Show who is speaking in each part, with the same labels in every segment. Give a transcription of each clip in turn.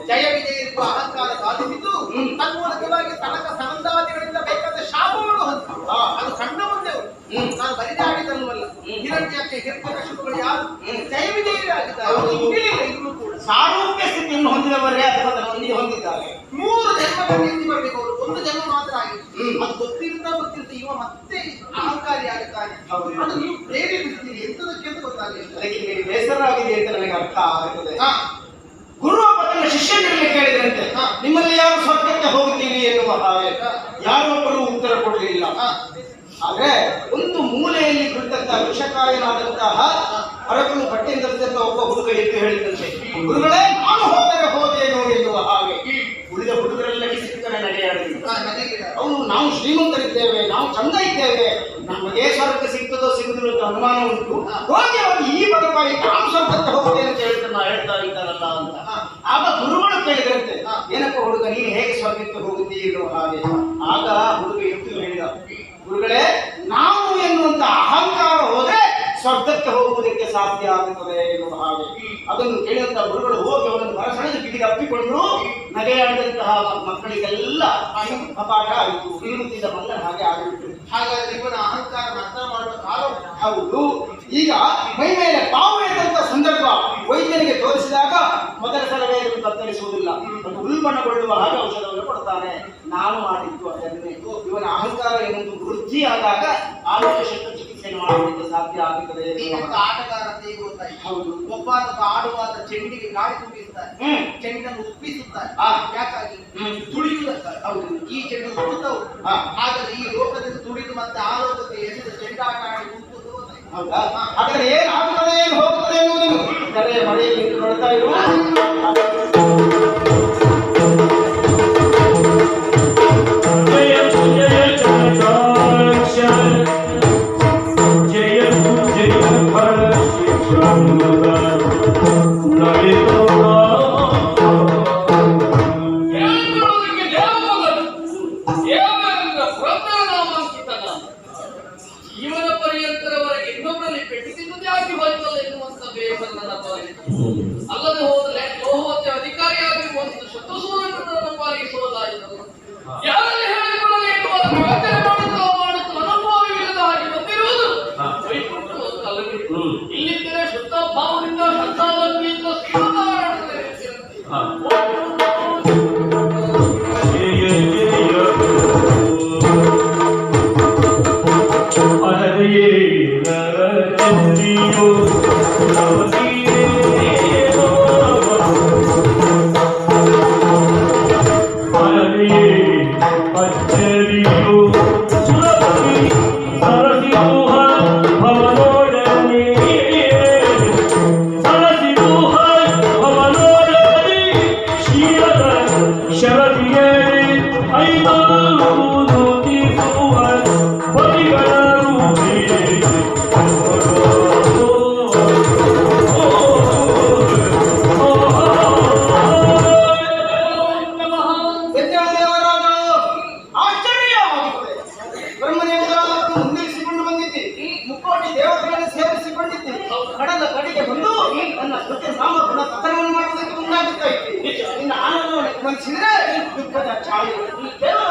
Speaker 1: ಜಯ ವಿಜಯರಿಗೂ ಅಹಂಕಾರ ಸಾಧಿಸಿದ್ದು ತನ್ಮೂಲಕವಾಗಿ ತನಕ ಸಂದಾದಿಗಳಿಂದ ಬೇಕಾದ ಶಾಪವನ್ನು ಹೊಂದಿತು. ಅದು ಸಣ್ಣ ಮುಂದೆ ನಾನು ಬರಿದಾಡಿದಲ್ವಲ್ಲ. ಹಿರಣ್ಯಕ್ಕೆ ಹಿರಣ್ಯಕಶಿಪುಗಳು ಯಾರು ಜಯ ವಿಜಯರಾಗಿದ್ದಾರೆ. ಕೂಡ
Speaker 2: ಸಾರೂಪ್ಯ ಸ್ಥಿತಿಯನ್ನು ಹೊಂದಿದವರೇ ಅಥವಾ ಹೊಂದಿ ಹೊಂದಿದ್ದಾರೆ.
Speaker 1: 3 ಜನ್ಮದಲ್ಲಿ ಬರಬೇಕು ಅವರು. 1 ಜನ್ಮ ಮಾತ್ರ ಆಗಿದೆ. ಅದು ಗೊತ್ತಿರ್ತಾ ಇವ ಮತ್ತೆ ಅಹಂಕಾರಿ ಆಗುತ್ತಾನೆ. ಅದು ನೀವು ಪ್ರೇರೇಪಿಸ್ತೀರಿ ಎಂತದಕ್ಕೆ ಅಂತ ಗೊತ್ತಾಗಲಿಲ್ಲ.
Speaker 2: ಅದಕ್ಕೆ ನಿಮಗೆ ಬೇಸರ ಆಗಿದೆ ಅಂತ ನನಗೆ ಅರ್ಥ ಆಗುತ್ತದೆ. ಗುರು ತನ್ನ ಶಿಷ್ಯನಿಗೆ ಕೇಳಿದಂತೆ ನಿಮ್ಮಲ್ಲಿ ಯಾರು ಸ್ವರ್ಗಕ್ಕೆ ಹೋಗುತ್ತೀವಿ ಎನ್ನುವ ಹಾಗೆ ಯಾರೊಬ್ಬರು ಉತ್ತರ ಕೊಡಲಿಲ್ಲ. ಆದ್ರೆ ಒಂದು ಮೂಲೆಯಲ್ಲಿ ಕುಳಿತಂತ ವಿಷಕಾಯನಾದಂತಹ ಅರಕನು ಬಟ್ಟೆಯಿಂದ ಧರಿಸಿದಂತ ಒಬ್ಬ ಹುಡುಗ ಎದ್ದು ಹೇಳಿದಂತೆ, ಗುರುಗಳೇ ನಾನು ಹೋದೇನೋ ಎನ್ನುವ ಹಾಗೆ ಉಳಿದ ಹುಡುಗರೆಲ್ಲ ಕಿಸಿಕನೆ ನಡೆಯಾಡಿದ್ರು. ಅವನು ನಾವು ಶ್ರೀಮಂತರಿದ್ದೇವೆ, ನಾವು ಚಂದ ಇದ್ದೇವೆ, ನಮಗೆ ಸ್ವರ್ಗ ಸಿಗ್ತದೋ ಸಿಗುದಿಲ್ಲ ಅಂತ ಅನುಮಾನ ಉಂಟು, ಹೋಗಿ ಅವರು ಈ ಬದಲಾಗಿ ನಾನು ಸ್ವರ್ಗಕ್ಕೆ ಹೋಗುತ್ತೇನೆ ಅಂತ ಹೇಳ್ತಾ ಇದ್ದಾರಲ್ಲ ಅಂತ. ಆಗ ಗುರುಗಳು ಕೇಳಿದ್ರಂತೆ, ಏನಪ್ಪ ಹುಡುಗ ನೀನು ಹೇಗೆ ಸ್ವರ್ಗಕ್ಕೆ ಹೋಗುತ್ತೀ ಎನ್ನುವ ಹಾಗೆ. ಆಗ ಹುಡುಗ ಎದ್ದು ಹೇಳಿದ, ಗುರುಗಳೇ ನಾವು ಎನ್ನುವಂತ ಅಹಂಕಾರ ಹೋದ್ರೆ ಸ್ವರ್ಗಕ್ಕೆ ಹೋಗುವುದಕ್ಕೆ ಸಾಧ್ಯ ಆಗುತ್ತದೆ ಎನ್ನುವ ಹಾಗೆ. ಅದನ್ನು ಕೇಳಿದಂತಹ ಗುರುಗಳು ಹೋಗಿ ಅವರನ್ನು ಹೊರಸೆಳೆದು ಬಿಗಿದು ಅಪ್ಪಿಕೊಂಡ್ರು. ನಗೆಯಾಡಿದಂತಹ ಮಕ್ಕಳಿಗೆಲ್ಲ ಕಪಾಟ ಆಯಿತು. ವಿರುದ್ಧಿದ ಬಂದ ಹಾಗೆ ಆಗಿಬಿಟ್ಟು.
Speaker 1: ಹಾಗಾದ್ರೆ ಇವನ ಅಹಂಕಾರ ಅರ್ಥ ಮಾಡುವ ಕಾಲ
Speaker 2: ಹೌದು. ಈಗ ಮೈ ಮೇಲೆ ಪಾವು ಎದ್ದಂತ ಸಂದರ್ಭ ವೈದ್ಯನಿಗೆ ತೋರಿಸಿದಾಗ ಮೊದಲ ಸಲವೇ ಇದನ್ನು ಕತ್ತರಿಸುವುದಿಲ್ಲ, ಮತ್ತು ಉಲ್ಬಣಗೊಳ್ಳುವ ಹಾಗೆ ಔಷಧವನ್ನು ಕೊಡ್ತಾನೆ. ನಾನು ಮಾಡಿದ್ದು ಅದನ್ನೇ. ಇವನ ಅಹಂಕಾರ ಏನೊಂದು ವೃದ್ಧಿ ಆದಾಗ ಆರೋಗ್ಯ ಶಸ್ತ್ರಚಿಕಿತ್ಸೆಯನ್ನು ಮಾಡುವುದಕ್ಕೆ ಸಾಧ್ಯ ಆಗುತ್ತದೆ.
Speaker 1: ಆಟಗಾರ ಅಂತ ಈಗ ಗೊತ್ತಾಯ್ತು. ಹೌದು. ಒಬ್ಬ ಆಡುವಾದ ಚೆಂಡಿಗೆ ಗಾಳಿ ತುಂಬಿಸ್ತಾರೆ, ಚೆಂಡನ್ನು ಉಪ್ಪಿಸುತ್ತಾರೆ. ಯಾಕಾಗಿ? ತುಳಿಯುವುದಕ್ಕಾಗಿ. ಹೌದು. ಈ ಚೆಂಡು ತುಳಿತವು. ಹಾಗಾದ್ರೆ ಈ ಲೋಕದಲ್ಲಿ ತುಳಿದು ಮತ್ತೆ ಆ ಲೋಕಕ್ಕೆ ಎಸೆದು ಚೆಂಡಾಟ ಆಡಿ ಮುಟ್ಟುವುದು ಗೊತ್ತಾಯ್ತು.
Speaker 2: ಹೌದಾ? ಹಾಗಾದ್ರೆ ಏನು ಆಗುತ್ತದೆ ಏನು ಹೋಗುತ್ತದೆ ಎನ್ನುವುದನ್ನು ಮಳೆಯಲ್ಲಿ ನೋಡ್ತಾ ಇರುವ
Speaker 3: ಜೀವನ ಪರ್ಯಂತರವರೆಗೆ ಇನ್ನೊಬ್ಬರಲ್ಲಿ ಪೆಟ್ಟು ತಿನ್ನುವುದೇ ಆಗಿ ಹೋಯ್ತಲ್ಲ ಎನ್ನುವಂತ ಬೇಸರ ನನ್ನ ಪಾಲಿಗೆ. ಅಲ್ಲದೆ ಹೋದರೆ ಲೋಹವತ್ತೆ ಅಧಿಕಾರಿಯಾಗಿರುವಂತ ಶತ್ರುಸೂರನನ್ನು ಪಾಲಿಸುವುದಾಯಿತು. ಯಾರಲ್ಲಿ ಹೇಳಿಕೊಳ್ಳಲು ಎನ್ನುವ ಯೋಚನೆ ಮಾಡುತ್ತ ಅನುಭವವಿಲ್ಲದ ಹಾಗೆ ಬಂದಿರುವುದು ವೈಕುಂಠ ಅಂತಲ್ಲವೇ. ಇಲ್ಲಿದ್ದರೆ ಶುದ್ಧ ಭಾವದಿಂದ ಶ್ರದ್ಧಾಭಕ್ತಿಯಿಂದ ಶ್ರೀಮನ್ನಾರಾಯಣನ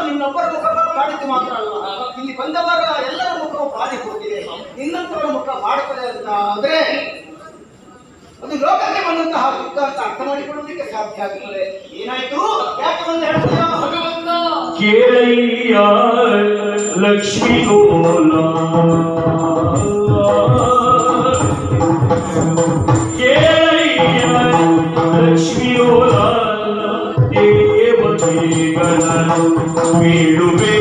Speaker 2: ನಿನ್ನೊಬ್ಬರ ಮುಖ ಕಾಡಿದ್ದು ಮಾತ್ರ ಅಲ್ಲ, ಇಲ್ಲಿ ಬಂದವರ ಎಲ್ಲರ ಮುಖವು ಬಾಡಿ ಹೋಗಿದೆ. ನಿನ್ನಂತವರ ಮುಖ ಮಾಡುತ್ತದೆ ಅಂತ ಆದ್ರೆ ಅದು ಲೋಕಕ್ಕೆ ಬಂದಂತಹ ದುಃಖ ಅಂತ ಅರ್ಥ ಮಾಡಿಕೊಳ್ಳುವುದಕ್ಕೆ ಸಾಧ್ಯ ಆಗುತ್ತದೆ. ಏನಾಯ್ತು? ಯಾಕೆ ಬಂದು ಹೇಳ್ತೀಯ ಭಗವಂತ?
Speaker 4: ಕೇಳಯ್ಯ ಲಕ್ಷ್ಮೀ ಗೋಲ ಕೇಳಯ್ಯ ಲಕ್ಷ್ಮೀ ಗೋಲ ದೇವತೆಗಳ ಬೀಳುವೆ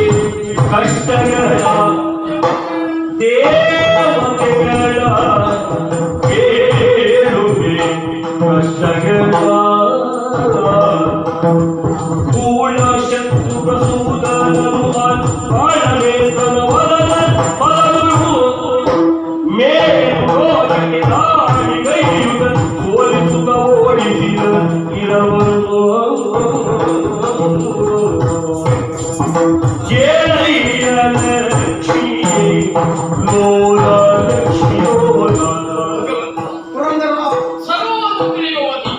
Speaker 4: ಕಷ್ಟಗಳ ದೇವತೆಗಳ ಬೇರುವೆ ಕಷ್ಟಗಳ ಕೂಳ ಶತ್ರು ಪ್ರಸೂದನರು ಕಾಣವೇ ತನವದನ ಬಲರು ಮೇಲೋಗಕ್ಕೆ ದಾಳಿಗೈಯುಗ ಸೋಲಿಸುತ್ತ ಓಡಿಸಿದ ಇರವರು ಕೇಳಯ್ಯ ಲಕ್ಷ್ಮೀ ಲೋಲ ಲಕ್ಷ್ಮೀ ಲೋಲ
Speaker 3: ಸರ್ವೋತ್ತಮವಾಗಿ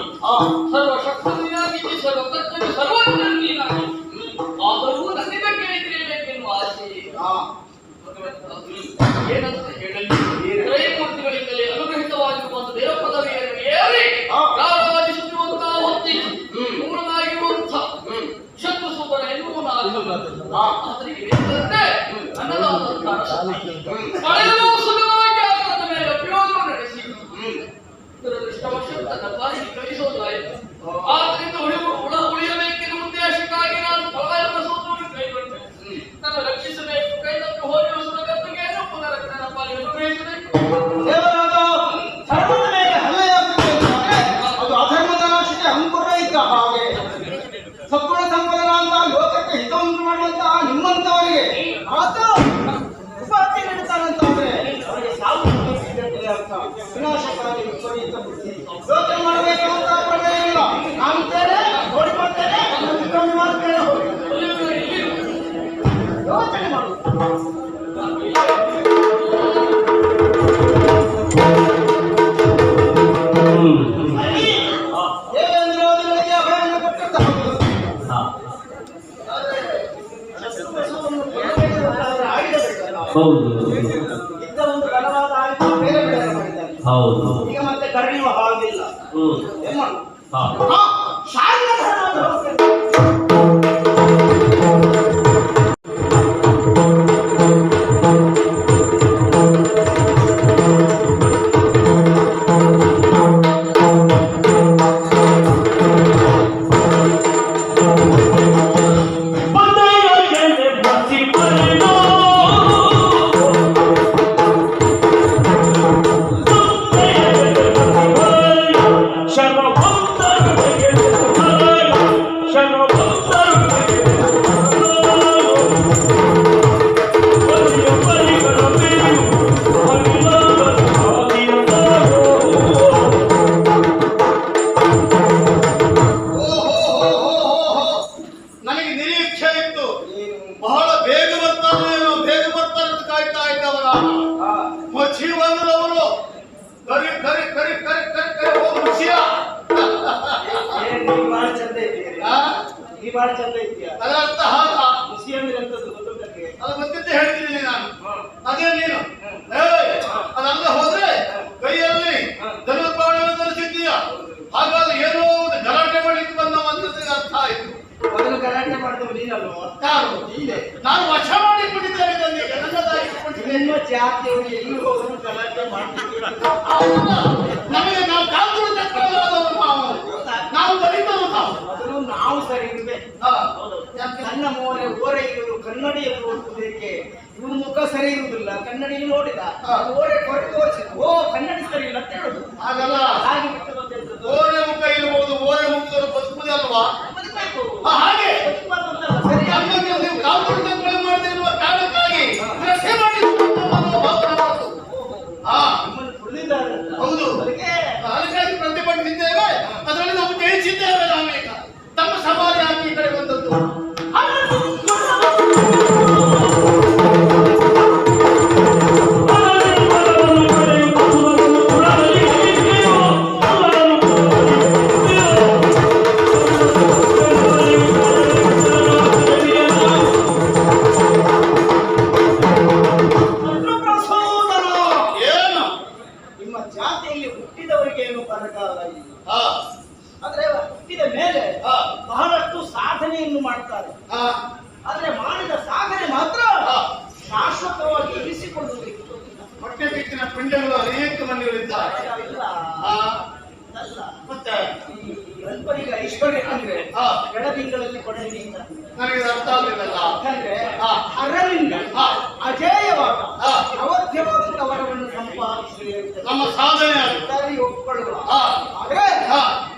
Speaker 3: ಸರ್ವಶಕ್ತನಾಗಿ ಏನಂತ ಹೇಳಲಿ ತ್ರೈಮೂರ್ತಿಗಳಿಂದಲೇ ಅನುಗ್ರಹಿತವಾಗಿರುವಂತ ದೇವ ಪದವಿಯನ್ನು ಏರಿ ರಾರಾಜಿಸುತ್ತಿರುವಂತಹ ಹೊತ್ತಿಗೆ ಮೂರನಾಗಿರುವಂಥ ಶತ್ರು ಸೂದನ ಎನ್ನುವನಾಗಿರುವಂತಹ ಆತನಿಗೆ ನನ್ನದಾದಂತಹ ಪಡೆಯಲು ಸುಖವಾಗಿ ಆತನ ಮೇಲೆ ಅಭಿಯೋಗ ನಡೆಸಿ ದುರದೃಷ್ಟವಶಾತ್ ತನ್ನ ಪಾಲಿಗೆ ಕಳಿಸೋದಾಯಿತು. ಆದ್ದರಿಂದ ಉಳಿಯಬೇಕೆಂಬ ಉದ್ದೇಶಕ್ಕಾಗಿ ನಾನು ಪಲಾಯನ ಸೂತ್ರವನ್ನು ಕೈಗೊಂಡೆ. ನನ್ನ ರಕ್ಷಿಸಬೇಕು, ಕೈತಪ್ಪಿ ಹೋಗಿರುವ ಸುರಗತ್ತಿಗೆಯನ್ನು ಪುನಃ ನನ್ನ ಪಾಲಿಗೆ ಅನುಗ್ರಹಿಸಬೇಕು.
Speaker 2: ದೇವರಾದ ಧರ್ಮದ ಮೇಲೆ ಹಲ್ಲೆಯಾಗುತ್ತಿದ್ದರೆ ಅದು ಅಧರ್ಮದ ನಾಶಕ್ಕೆ ಅಂಕುರ ಇದ್ದ ಹಾಗೆ. ಸದ್ಗುಣ ಸಂಪದನ ಅಂತ ಲೋಕಕ್ಕೆ ಹಿತವನ್ನು ಮಾಡುವಂತಹ ನಿಮ್ಮಂತವರಿಗೆ ಆತ ಉಪಾಧಿ ನೀಡುತ್ತಾನಂತಂದ್ರೆ ಅವರಿಗೆ ಸಾವು ಸಂಭವಿಸಿದೆ ಅರ್ಥ. ವಿನಾಶಕಾರಿ ವಿಪರೀತ ಬುದ್ಧಿ. ಯೋಚನೆ ಮಾಡಬೇಕು ಅಂತ ಪ್ರಮೇಯ ಇಲ್ಲ. ಕಾಣ್ತೇನೆ, ನೋಡಿಕೊಳ್ತೇನೆ, ಕಮ್ಮಿ ಮಾಡ್ತೇನೆ, ಯೋಚನೆ ಮಾಡು. ದೇವೇಂದ್ರಾದಿಗಳಿಗೆ ಅಭಯವನ್ನು ಕೊಟ್ಟಂತ
Speaker 4: ಹೌದು
Speaker 2: ಇದ್ದ ಒಂದು ಬಲವಾದ ಆಯುಧ ಬೇರೆ ಬೇರೆ ಮಾಡಿದ್ದಾರೆ.
Speaker 4: ಹೌದು
Speaker 2: ಈಗ ಮತ್ತೆ ಕರೆಯುವ ಹಾಗಿಲ್ಲ. ಏನ್ ಮಾಡು?
Speaker 4: ಹಾ
Speaker 2: ಶಾಂತಧರ್ಮದ
Speaker 5: ನನಗೆ ನಿರೀಕ್ಷೆ ಇತ್ತು. ಬಹಳ ಬೇಗ ಬರ್ತಾನೆ ಅಂತ ಕಾಯ್ತಾ ಇದ್ದವರ ಮಚ್ಚಿ ಬಂದವರು ಕರಿ ಕರಿ ಕರಿ ಕರಿ ಕರಿ ಕರಿ ಹೋಗಿ ಮುಚ್ಚಿಯ
Speaker 2: ಬಹಳ ಚಂದ ಇದೆಯಾ? ಈ ಬಹಳ ಚಂದ ಇದೆಯಾ?
Speaker 5: ಅದರ ಅರ್ಥ ಹಾಗ
Speaker 2: ಮುಸಿ ಅಂದ್ರೆ ಎಂತದ್ದು ಗೊತ್ತುಂಟಕ್ಕೆ?
Speaker 5: ಅದು ಗೊತ್ತಿದ್ದೆ ಹೇಳ್ತಿದ್ದೀನಿ ನಾನು. ಅದೇ ನೀನು ಅದಲ್ಲ ಹೋದ್ರೆ ಕೈಯಲ್ಲಿ ಧನುರ್ಬಾಣವನ್ನು ಧರಿಸಿದ್ದೀಯ. ಹಾಗಾದ್ರೆ ಏನೋ ಒಂದು ಗಲಾಟೆ ಮಾಡಲಿಕ್ಕೆ ಬಂದವಂತದ್ದು ಅರ್ಥ ಆಯ್ತು.
Speaker 2: ಮೊದಲು ಗಲಾಟೆ ಮಾಡಿದವ ನೀನಲ್ವಾ?
Speaker 5: ಯಾರು? ನಾನು ವಶ ಮಾಡಿಕೊಂಡಿದ್ದೇನೆ.
Speaker 2: ನಿಮ್ಮ ಜಾತಿಯವರು ಎಲ್ಲಿ ಹೋದ್ರು ಗಲಾಟೆ ಮಾಡ್ತಿದ್ದೀರ.
Speaker 5: ನಮಗೆ ನಾವು ಕಾಂಗ್ರೆಸ್ ನಾವು ದಲಿತರು ನಾವು.
Speaker 2: ಮೊದಲು ನಾವು ಸರಿ ಇರ್ಬೇಕು. ಸಣ್ಣ ಮೋರೆ ಓರೆ ಇರುವುದು ಕನ್ನಡಿಯಲ್ಲಿ ನೋಡುವುದಕ್ಕೆ ಇವ್ರ ಮುಖ ಸರಿ ಇರುವುದಿಲ್ಲ. ಕನ್ನಡಿಯಲ್ಲಿ ನೋಡಿದ ಓರೆ ಕೊರೆ ತೋರಿಸಿದ. ಓ ಕನ್ನಡಿ ಸರಿ ಇಲ್ಲ ಅಂತ ಹೇಳುದು.
Speaker 5: ಹಾಗಲ್ಲ,
Speaker 2: ಹಾಗೆ ಬಿಟ್ಟು ಬಂದದ್ದು.
Speaker 5: ಓರೆ ಮುಖ ಇರಬಹುದು, ಓರೆ ಮುಖದವರು ಬದುಕುವುದೇ ಅಲ್ವಾ?
Speaker 2: ಬದುಕಬೇಕು.
Speaker 5: ಹಾಗೆ
Speaker 2: ಬದುಕಬಾರ್ದಂತಲ್ಲ, ಸರಿ
Speaker 5: ನಮಗೆ ನೀವು ಕಾಂಗ್ರೆಸ್ ಮಾಡದಿರುವ ಕಾರಣಕ್ಕಾಗಿ ರಕ್ಷೆ ಮಾಡಿ
Speaker 2: ನಿಮ್ಮನ್ನು ತುಳಿದಿದ್ದಾರಲ್ಲ.
Speaker 5: ಹೌದು,
Speaker 2: ಅದಕ್ಕೆ
Speaker 5: ಅದಕ್ಕಾಗಿ ಪ್ರತಿಭಟಿಸಿದ್ದೇವೆ. ಅದರಲ್ಲಿ ನಾವು ಜಯಿಸಿದ್ದೇವೆ. ನಾವೀಗ ತಮ್ಮ ಸವಾರಿ ಹಾಕಿ ಈ ಕಡೆ ಬಂದದ್ದು. ಏನು
Speaker 2: ನಿಮ್ಮ ಜಾತಿಯಲ್ಲಿ ಹುಟ್ಟಿದವರಿಗೆ ಏನು ಬರಗಾಲ ಇಲ್ಲ.
Speaker 5: ಹಾ
Speaker 2: ಆದ್ರೆ ಹುಟ್ಟಿದ ಮೇಲೆ ಬಹಳಷ್ಟು ಸಾಧನೆಯನ್ನು ಮಾಡ್ತಾರೆ. ಆದ್ರೆ ಮಾಡಿದ ಸಾಧನೆ ಮಾತ್ರ ಶಾಶ್ವತವಾಗಿ ಇರಿಸಿಕೊಳ್ಳುವುದಕ್ಕೆ
Speaker 5: ಹೊಟ್ಟೆ ಬಿಚ್ಚಿನ ಪಿಂಡಗಳು ಅನೇಕ ಮಂದಿಗಳಿದ್ದಾರೆ.
Speaker 2: ಇಲ್ಲ. ಅಲ್ಲ.
Speaker 5: ಮತ್ತೆ
Speaker 2: ಈ ಅಲ್ಪರಿಗೆ ಐಶ್ವರ್ಯ ಅಂದ್ರೆ
Speaker 5: ಹಾ.
Speaker 2: ಎಡದಿಂಗಳಲ್ಲಿ ಕೊಡಲಿಲ್ಲ.
Speaker 5: ನನಗೆ ಇದು ಅರ್ಥ ಆಗಲಿಲ್ಲಲ್ಲ.
Speaker 2: ಯಾಕಂದ್ರೆ
Speaker 5: ಹಾ.
Speaker 2: ಅರವಿಂದ
Speaker 5: ಹಾ.
Speaker 2: ಅಜೇಯವಾದ
Speaker 5: ಹಾ.
Speaker 2: ಅವಧ್ಯವಾದಂತ ವರವನ್ನು ಸಂಪಾದಿಸಿ
Speaker 5: ನಮ್ಮ ಸಾಧನೆ ಆಗಿದೆ.
Speaker 2: ಸರಿ ಒಪ್ಪಿಕೊಳ್ಳುವ.
Speaker 5: ಹಾ.
Speaker 2: ಆದ್ರೆ
Speaker 5: ಹಾ.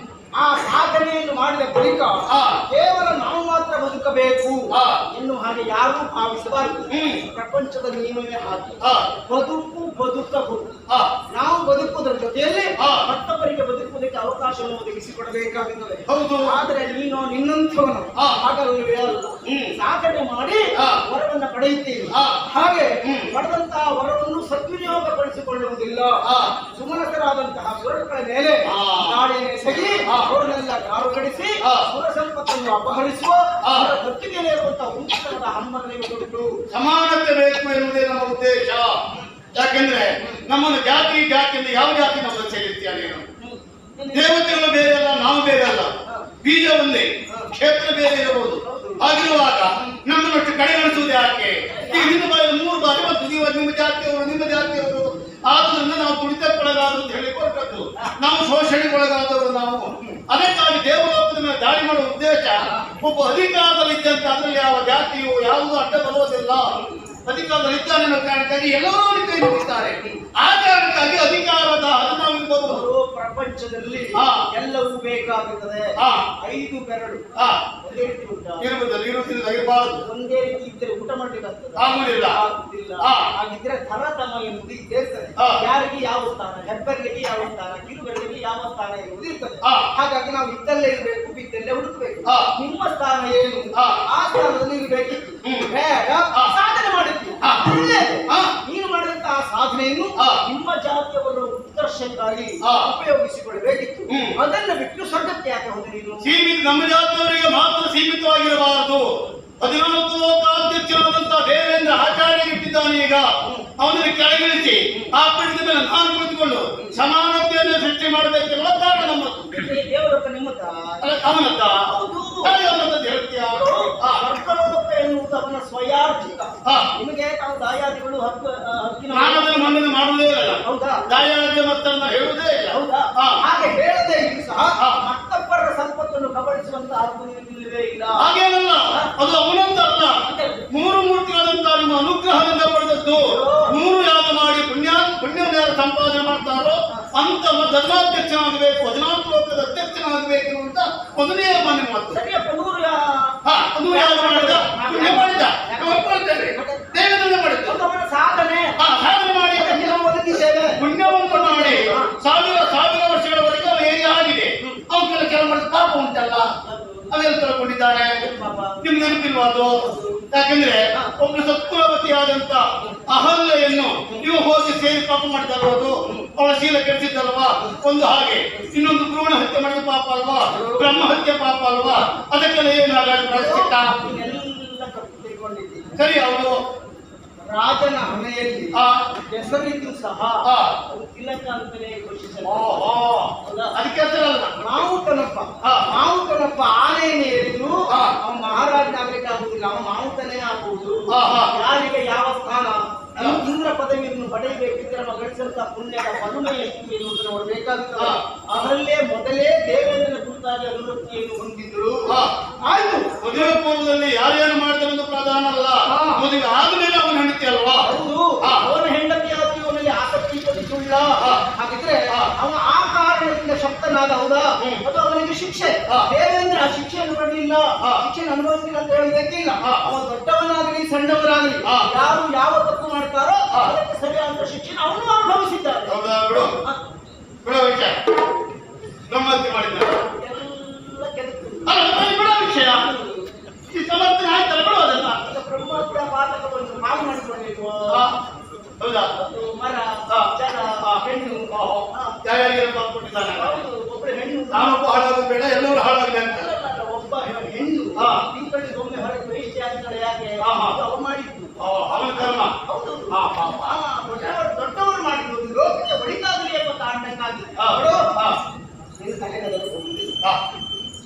Speaker 2: ಆ ಸಾಧನೆಯನ್ನು ಮಾಡಿದ ಬಳಿಕ
Speaker 5: ಹಾ.
Speaker 2: ಕೇವಲ ನಾವು ಮಾತ್ರ ಬದುಕಬೇಕು
Speaker 5: ಹಾ.
Speaker 2: ಎನ್ನುವ ಹಾಗೆ ಯಾರೂ ಭಾವಿಸಬಾರದು.
Speaker 5: ಹ್ಮ್.
Speaker 2: ಪ್ರಪಂಚದ ನಿಯಮವೇ ಹಾಗೆ.
Speaker 5: ಹಾ.
Speaker 2: ಬದುಕು ಬದುಕಬಹುದು.
Speaker 5: ಹಾ
Speaker 2: ನಾವು ಬದುಕುವುದರ ಜೊತೆಯಲ್ಲಿ
Speaker 5: ಹಾ.
Speaker 2: ಮತ್ತೊಬ್ಬರಿಗೆ ಬದುಕುವುದಕ್ಕೆ ಅವಕಾಶವನ್ನು ಒದಗಿಸಿಕೊಡಬೇಕಾಗುತ್ತದೆ.
Speaker 5: ಹೌದು.
Speaker 2: ಆದರೆ ನೀನು ನಿನ್ನಂಥವನು
Speaker 5: ಹಾ.
Speaker 2: ಹಾಗಲ್ಲವೇ ಅಲ್ಲ. ಸಾಧನೆ ಮಾಡಿ
Speaker 5: ಹಾ.
Speaker 2: ವರವನ್ನ ಪಡೆಯುತ್ತೀವಿ.
Speaker 5: ಹಾ.
Speaker 2: ಹಾಗೆ ಪಡೆದಂತಹ ವರವನ್ನು ಸದ್ವಿನಿಯೋಗಪಡಿಸಿಕೊಳ್ಳುವುದಿಲ್ಲ.
Speaker 5: ಹಾ.
Speaker 2: ಸುಮನಸರಾದಂತಹ ಸುರಗಳ ಮೇಲೆ
Speaker 5: ಹಾ.
Speaker 2: ನಾಡಿನ ಸಗಿ
Speaker 5: ಹಾ.
Speaker 2: ಅವರನ್ನೆಲ್ಲ ಕಾರುಗಡಿಸಿ
Speaker 5: ಹಾ.
Speaker 2: ಸುರ ಸಂಪತ್ತನ್ನು ಅಪಹರಿಸುವ
Speaker 5: ಹಾ.
Speaker 2: ಅವರ ಗತ್ತಿಗೆಯಲ್ಲಿರುವಂತಹ ಉಂಟದ ಹಮ್ಮನಿಗೆ ಕೊಟ್ಟು
Speaker 5: ಸಮಾನತೆ ಬೇಕು ಎನ್ನುವುದೇ ನಮ್ಮ ಉದ್ದೇಶ. ಯಾಕೆಂದ್ರೆ ನಮ್ಮನ್ನು ಜಾತಿ ಜಾತಿಯಿಂದ ಯಾವ ಜಾತಿ ನಮ್ಮನ್ನು ಸೇರಿಸ್ತೀಯ ನೀನು? ದೇವತೆಗಳು ಬೇರೆ ಅಲ್ಲ, ನಾವು ಬೇರೆ ಅಲ್ಲ, ಬೀಜ ಒಂದೇ, ಕ್ಷೇತ್ರ ಬೇರೆ ಇರಬಹುದು. ಹಾಗಿರುವಾಗ ನಮ್ಮನ್ನಷ್ಟು ಕಡೆಗಣಿಸುವುದು ಯಾಕೆ? ಈಗ ನಿಮ್ಮ ಬಾಯಲ್ಲಿ 3 ಬಾರಿ ಮತ್ತು ನೀವು ನಿಮ್ಮ ಜಾತಿಯವರು ಆದ್ರಿಂದ ನಾವು ತುಳಿತಕ್ಕೊಳಗಾದರು ಅಂತ ಹೇಳಿ ಕೊಟ್ಟದ್ದು. ನಾವು ಶೋಷಣೆಗೊಳಗಾದವರು ನಾವು. ಅದಕ್ಕಾಗಿ ದೇವಲೋಕದ ಮೇಲೆ ದಾಳಿ ಮಾಡುವ ಉದ್ದೇಶ ಒಬ್ಬ ಅಧಿಕಾರದಲ್ಲಿದ್ದಂತ ಅದರಲ್ಲಿ ಯಾವ ಜಾತಿಯು ಯಾವುದು ಅಡ್ಡ ಬರುವುದಿಲ್ಲ. ಅಧಿಕಾರದಲ್ಲಿದ್ದಾನೆ ಅನ್ನೋ ಕಾರಣಕ್ಕಾಗಿ ಎಲ್ಲರೂ ಕೈ ಮುಗಿತಾರೆ. ಆ ಕಾರಣಕ್ಕಾಗಿ ಅಧಿಕಾರದ ಬರುವುದು
Speaker 2: ಪ್ರಪಂಚದಲ್ಲಿ
Speaker 5: ಹಾ.
Speaker 2: ಎಲ್ಲವೂ ಬೇಕಾಗುತ್ತದೆ.
Speaker 5: ಹಾ.
Speaker 2: 5 ಬೆರಳು
Speaker 5: ಹಾ
Speaker 2: ಒಂದೇ ರೀತಿ ಉಂಟಾ?
Speaker 5: ಇರುವುದಿಲ್ಲ, ಇರಬಾರದು,
Speaker 2: ಒಂದೇ ರೀತಿ ಇದ್ದರೆ ಊಟ ಮಾಡ್ಲಿಕ್ಕಾಗ್ತದೆ?
Speaker 5: ಆಗುವುದಿಲ್ಲ.
Speaker 2: ಆಗುವುದಿಲ್ಲ.
Speaker 5: ಹಾ.
Speaker 2: ಹಾಗಿದ್ರೆ ತರತಮ ಎಂಬುದು ಇರ್ತದೆ.
Speaker 5: ಹಾ.
Speaker 2: ಯಾರಿಗೆ ಯಾವ ಸ್ಥಾನ, ಹೆಬ್ಬೆರಳಿಗೆ ಯಾವ ಸ್ಥಾನ, ಕಿರುಬೆರಳಿಗೆ ಯಾವ ಸ್ಥಾನ ಎಂಬುದು ಇರ್ತದೆ.
Speaker 5: ಹಾ.
Speaker 2: ಹಾಗಾಗಿ ನಾವು ಇದ್ದಲ್ಲೇ ಇರಬೇಕು, ಬಿದ್ದಲ್ಲೇ ಹುಡುಕಬೇಕು.
Speaker 5: ಹಾ.
Speaker 2: ನಿಮ್ಮ ಸ್ಥಾನ ಏನು?
Speaker 5: ಹಾ.
Speaker 2: ಆ ಸ್ಥಾನದಲ್ಲಿ ಇರಬೇಕಿತ್ತು. ಬೇಡ
Speaker 5: ಹಾ.
Speaker 2: ಸಾಧನೆ ಮಾಡಿದ್ವಿ.
Speaker 5: ಹಾ.
Speaker 2: ಒಳ್ಳೆಯದು.
Speaker 5: ಹಾ.
Speaker 2: ನೀನು ಮಾಡಿದಂತಹ ಸಾಧನೆಯನ್ನು
Speaker 5: ಹಾ.
Speaker 2: ನಿಮ್ಮ ಜಾತಿಯವರ ಉತ್ಕರ್ಷಕ್ಕಾಗಿ
Speaker 5: ಹಾ.
Speaker 2: ಉಪಯೋಗಿಸಿಕೊಳ್ಳಬೇಕಿತ್ತು.
Speaker 5: ಹ್ಮ್.
Speaker 2: ಅದನ್ನು ಬಿಟ್ಟು ಸ್ವರ್ಗಕ್ಕೆ ಯಾಕೆ ಹೋದ ನೀನು?
Speaker 5: ಸೀಮಿತ ನಮ್ಮ ಜಾತಿಯವರಿಗೆ ಮಾತ್ರ ಸೀಮಿತವಾಗಿರಬಾರದು. 14 ಲೋಕಾಧ್ಯಕ್ಷರಾದಂತಹ ದೇವೇಂದ್ರ ಆಚಾರ್ಯ ಇಟ್ಟಿದ್ದಾನೆ. ಈಗ ಅವನನ್ನು ಕೆಳಗಿಳಿಸಿ ಆ ಪೀಠದ ಮೇಲೆ ನಾನು ಕುಳಿತುಕೊಂಡು ಸಮಾನತೆಯನ್ನು ಸೃಷ್ಟಿ ಮಾಡಬೇಕೆನ್ನುವ ಕಾರಣ ನಮ್ಮದು.
Speaker 2: ದೇವರೊಬ್ಬ ನಿಮ್ಮತ್ತ
Speaker 5: ಅಲ್ಲ, ಅವನದ್ದ
Speaker 2: ಹೌದು.
Speaker 5: ಅವನದ್ದು ಹೇಳ್ತೀಯ?
Speaker 2: ಸ್ವರ್ಗಲೋಕ ಎನ್ನುವುದು ಅವನ ಸ್ವಯಾರ್ಜಿತ.
Speaker 5: ಹಾ.
Speaker 2: ನಿಮಗೆ ತಾವು ದಾಯಾದಿಗಳು ಹಕ್ಕಿನ
Speaker 5: ಮಾನವನ ಮಣ್ಣನ್ನು ಮಾಡುವುದೇ ಇಲ್ಲ.
Speaker 2: ಹೌದಾ?
Speaker 5: ದಾಯಾದ್ಯ ಮತ್ತನ್ನ ಹೇಳುವುದೇ ಇಲ್ಲ.
Speaker 2: ಹೌದಾ?
Speaker 5: ಹಾ.
Speaker 2: ಹಾಗೆ ಹೇಳದೆ ಇದ್ದು ಸಹ
Speaker 5: ಹಾ.
Speaker 2: ಮತ್ತೊಬ್ಬರ ಸಂಪತ್ತನ್ನು ಕಬಳಿಸುವಂತಹ ಹಕ್ಕು ನಿನಗಿಲ್ಲವೇ ಇಲ್ಲ.
Speaker 5: ಹಾಗೇನಲ್ಲ, ಅದು ಅವನದ್ದಲ್ಲ. 3 ಮೂರ್ತಿಗಳಂತ ನಿಮ್ಮ ಅನುಗ್ರಹದಿಂದ ಪಡೆದದ್ದು. 3 ಯಾಗ ಮಾಡಿ ಪುಣ್ಯವನ್ನು ಯಾರು ಸಂಪಾದನೆ ಮಾಡ್ತಾರೋ ಅಂತ ಧರ್ಮಾಧ್ಯಕ್ಷನಾಗಬೇಕು, 14 ಲೋಕದ ಅಧ್ಯಕ್ಷನಾಗಬೇಕು ಅಂತ ಮೊದಲೇ ಮಾನ್ಯ ಮಾತು.
Speaker 2: ಸರಿಯಪ್ಪ, 100
Speaker 5: ಅದು ಯಾಗ ಮಾಡಿದ, ಪುಣ್ಯ ಮಾಡಿದ, ನಾವು ಒಪ್ಕೊಳ್ತೇವೆ. ದೇವೇಂದ್ರ ಮಾಡಿದ್ದು
Speaker 2: ಒಂದು ಅವನ ಸಾಧನೆ.
Speaker 5: ಸಾಧನೆ ಮಾಡಿ
Speaker 2: ಅದಕ್ಕೆ ನಾವು ಒದಗಿದ್ದೇವೆ.
Speaker 5: ಪುಣ್ಯವಂತ ಮಾಡಿ ಸಾವಿರ ವರ್ಷಗಳವರೆಗೆ ಅವ ಹೇಗೆ ಆಗಿದೆ. ಅವನ್ನೆಲ್ಲ ಕೆಲವು ಮಾಡಿದ ಪಾಪ ಉಂಟಲ್ಲ, ಅವೆಲ್ಲ ತಿಳ್ಕೊಂಡಿದ್ದಾನೆ. ನಿಮ್ಗೆ ನೆನಪಿಲ್ವಾ ಅದು? ಯಾಕಂದ್ರೆ ಒಬ್ಳು ಸತ್ಕುಲವತಿಯಾದಂತ ಅಹಲ್ಯೆಯನ್ನು ನೀವು ಹೋಗಿ ಸೇರಿ ಪಾಪ ಮಾಡಿದಲ್ವ? ಅದು ಅವಳ ಶೀಲ ಕೆಡಿಸಿದ್ದಲ್ವಾ? ಒಂದು ಹಾಗೆ ಇನ್ನೊಂದು ಭ್ರೂಣ ಹತ್ಯೆ ಮಾಡಿದ ಪಾಪ ಅಲ್ವಾ? ಬ್ರಹ್ಮ ಹತ್ಯೆ ಪಾಪ ಅಲ್ವಾ? ಅದಕ್ಕೆಲ್ಲ ಏನು ಪ್ರಾಯಶ್ಚಿತ್ತ?
Speaker 2: ಎಲ್ಲ ತಪ್ಪು ತಿಳ್ಕೊಂಡಿದ್ದೀನಿ.
Speaker 5: ಸರಿ, ಹೌದು.
Speaker 2: ರಾಜನ ಹಣೆಯಲ್ಲಿ
Speaker 5: ಆ
Speaker 2: ಹೆಸರಿದ್ದು ಸಹ
Speaker 5: ಆ
Speaker 2: ಅದು ತಿಲಕ ಅಂತಲೇ ಘೋಷಿಸಲು.
Speaker 5: ಓಹೋ, ಅದಕ್ಕೆ ಹೆಸರಲ್ಲ.
Speaker 2: ಮಾವುತನಪ್ಪ
Speaker 5: ಆ.
Speaker 2: ಮಾವುತನಪ್ಪ ಆನೆಯನ್ನು ಏರಿದ್ರು
Speaker 5: ಆ.
Speaker 2: ಅವ ಮಹಾರಾಜನಾಗಲಿಕ್ಕೆ ಆಗುದಿಲ್ಲ, ಅವ ಮಾವುತನೇ ಆಗುವುದು.
Speaker 5: ಆ, ಆ.
Speaker 2: ಯಾರಿಗೆ ಯಾವ ಸ್ಥಾನ, ಇಂದ್ರ ಪದವಿಯನ್ನು ಪಡೆಯಬೇಕಿದ್ರೆ ನಮ್ಮ ಗಳಿಸಿದಂತಹ ಪುಣ್ಯದ ಪದುಮೆ ಎಷ್ಟು ಎನ್ನುವುದನ್ನು ನೋಡಬೇಕಾಗುತ್ತದೆ.
Speaker 5: ಆ.
Speaker 2: ಅದರಲ್ಲೇ ಮೊದಲೇ ದೇವೇಂದ್ರನ ಕುರಿತಾಗಿ ಅಭಿವೃದ್ಧಿಯನ್ನು ಹೊಂದಿದ್ರು.
Speaker 5: ಆ.
Speaker 2: ಆಯ್ತು,
Speaker 5: ಮದುವೆ ಪೂರ್ವದಲ್ಲಿ ಯಾರೇನು ಮಾಡಿದ್ರೆ ಒಂದು ಪ್ರಧಾನ ಅಲ್ಲ,
Speaker 2: ಆ.
Speaker 5: ಮದುವೆ ಆದ್ಮೇಲೆ ಅವನ ಹೆಂಡತಿ ಅಲ್ವಾ?
Speaker 2: ಹೌದು.
Speaker 5: ಆ.
Speaker 2: ಅವನ ಹೆಂಡತಿಯಾಗಿ ಇವನಲ್ಲಿ ಆಸಕ್ತಿ ಸುಳ್ಳ.
Speaker 5: ಆ.
Speaker 2: ಹಾಗಿದ್ರೆ
Speaker 5: ಆ.
Speaker 2: ಅವ ಆ ಕಾರಣದಿಂದ ಶಕ್ತನಾದ, ಹೌದಾ?
Speaker 5: ಹ್ಮ್.
Speaker 2: ಅದು ಅವನಿಗೆ ಶಿಕ್ಷೆ.
Speaker 5: ಆ.
Speaker 2: ದೇವೇಂದ್ರ ಆ ಶಿಕ್ಷೆಯನ್ನು ಪಡಲಿಲ್ಲ,
Speaker 5: ಆ.
Speaker 2: ಶಿಕ್ಷೆಯನ್ನು ಅನುಭವಿಸಿಲ್ಲ ಅಂತ ಹೇಳಬೇಕಿಲ್ಲ.
Speaker 5: ಆ.
Speaker 2: ಅವ ದೊಡ್ಡವನಾಗಲಿ ಸಣ್ಣವನಾಗಲಿ
Speaker 5: ಆ.
Speaker 2: ಯಾರು ಯಾವ ತಪ್ಪು ಮಾಡ್ತಾರೋ
Speaker 5: ಆ.
Speaker 2: ಅದಕ್ಕೆ ಸರಿಯಾದ ಶಿಕ್ಷೆ ಅವನು ಅನುಭವಿಸಿದ್ದಾನೆ.
Speaker 5: ಹೌದಾ? ಬಿಡು
Speaker 2: ಆ.
Speaker 5: ಬಿಡೋ ವಿಷಯ. ಬ್ರಹ್ಮಹತ್ಯೆ ಮಾಡಿದ್ದಾರೆ
Speaker 2: ಎಲ್ಲ ಕೆಡುಕು.
Speaker 5: ಅಲ್ಲ, ಅದು ಬಿಡೋ ವಿಷಯ. ಈ ಸಮರ್ಥನೆ ಆಯ್ತಲ್ಲ, ಬಿಡು ಅದನ್ನ.
Speaker 2: ಈಗ ಬ್ರಹ್ಮಹತ್ಯೆ ಪಾತಕವನ್ನು ಹಾಳು ಮಾಡಿಕೊಂಡಿರುವ
Speaker 5: ಆ, ಹೌದಾ?
Speaker 2: ಅದು ಮರ,
Speaker 5: ಆ.
Speaker 2: ಜನ, ಹೆಣ್ಣು. ಆ.
Speaker 5: ಯಾರ್ಯಾರಿಗೆಲ್ಲ ಪಾಪ ಕೊಟ್ಟಿದ್ದಾನೆ?
Speaker 2: ಹೌದು, ಒಬ್ಬಳು ಹೆಣ್ಣು.
Speaker 5: ನಾನೊಬ್ಬ ಹಾಳಾಗೋದು ಬೇಡ, ಎಲ್ಲರೂ ಹಾಳಾಗಲಿ ಅಂತ.
Speaker 2: ಒಬ್ಬ ಹೆಣ್ಣು
Speaker 5: ಆ.
Speaker 2: ತಿಂಗಳಿಗೆ ಒಮ್ಮೆ ಹೊರಗೆ ಬೇಯಿಸಿ ಆಗ್ತಾಳೆ. ಯಾಕೆ?
Speaker 5: ಆ, ಆ.
Speaker 2: ಅದು ಅವ ಮಾಡಿದ್ದು.
Speaker 5: ಅವನ ಕರ್ಮ.
Speaker 2: ಹೌದು.
Speaker 5: ಆ, ಪಾಪ.
Speaker 2: ದೊಡ್ಡವರು ಮಾಡಿದ್ದು ಲೋಕಕ್ಕೆ ಒಳಿತಾಗಲಿ ಎಂಬ ಕಾರಣಕ್ಕಾಗಿ.
Speaker 5: ಆ.
Speaker 2: ನೋಡು,
Speaker 5: ಆ.
Speaker 2: ನಿನ್ನ ತಲೆಗಳಲ್ಲಿ ಹೋಗುದು.
Speaker 5: ಆ.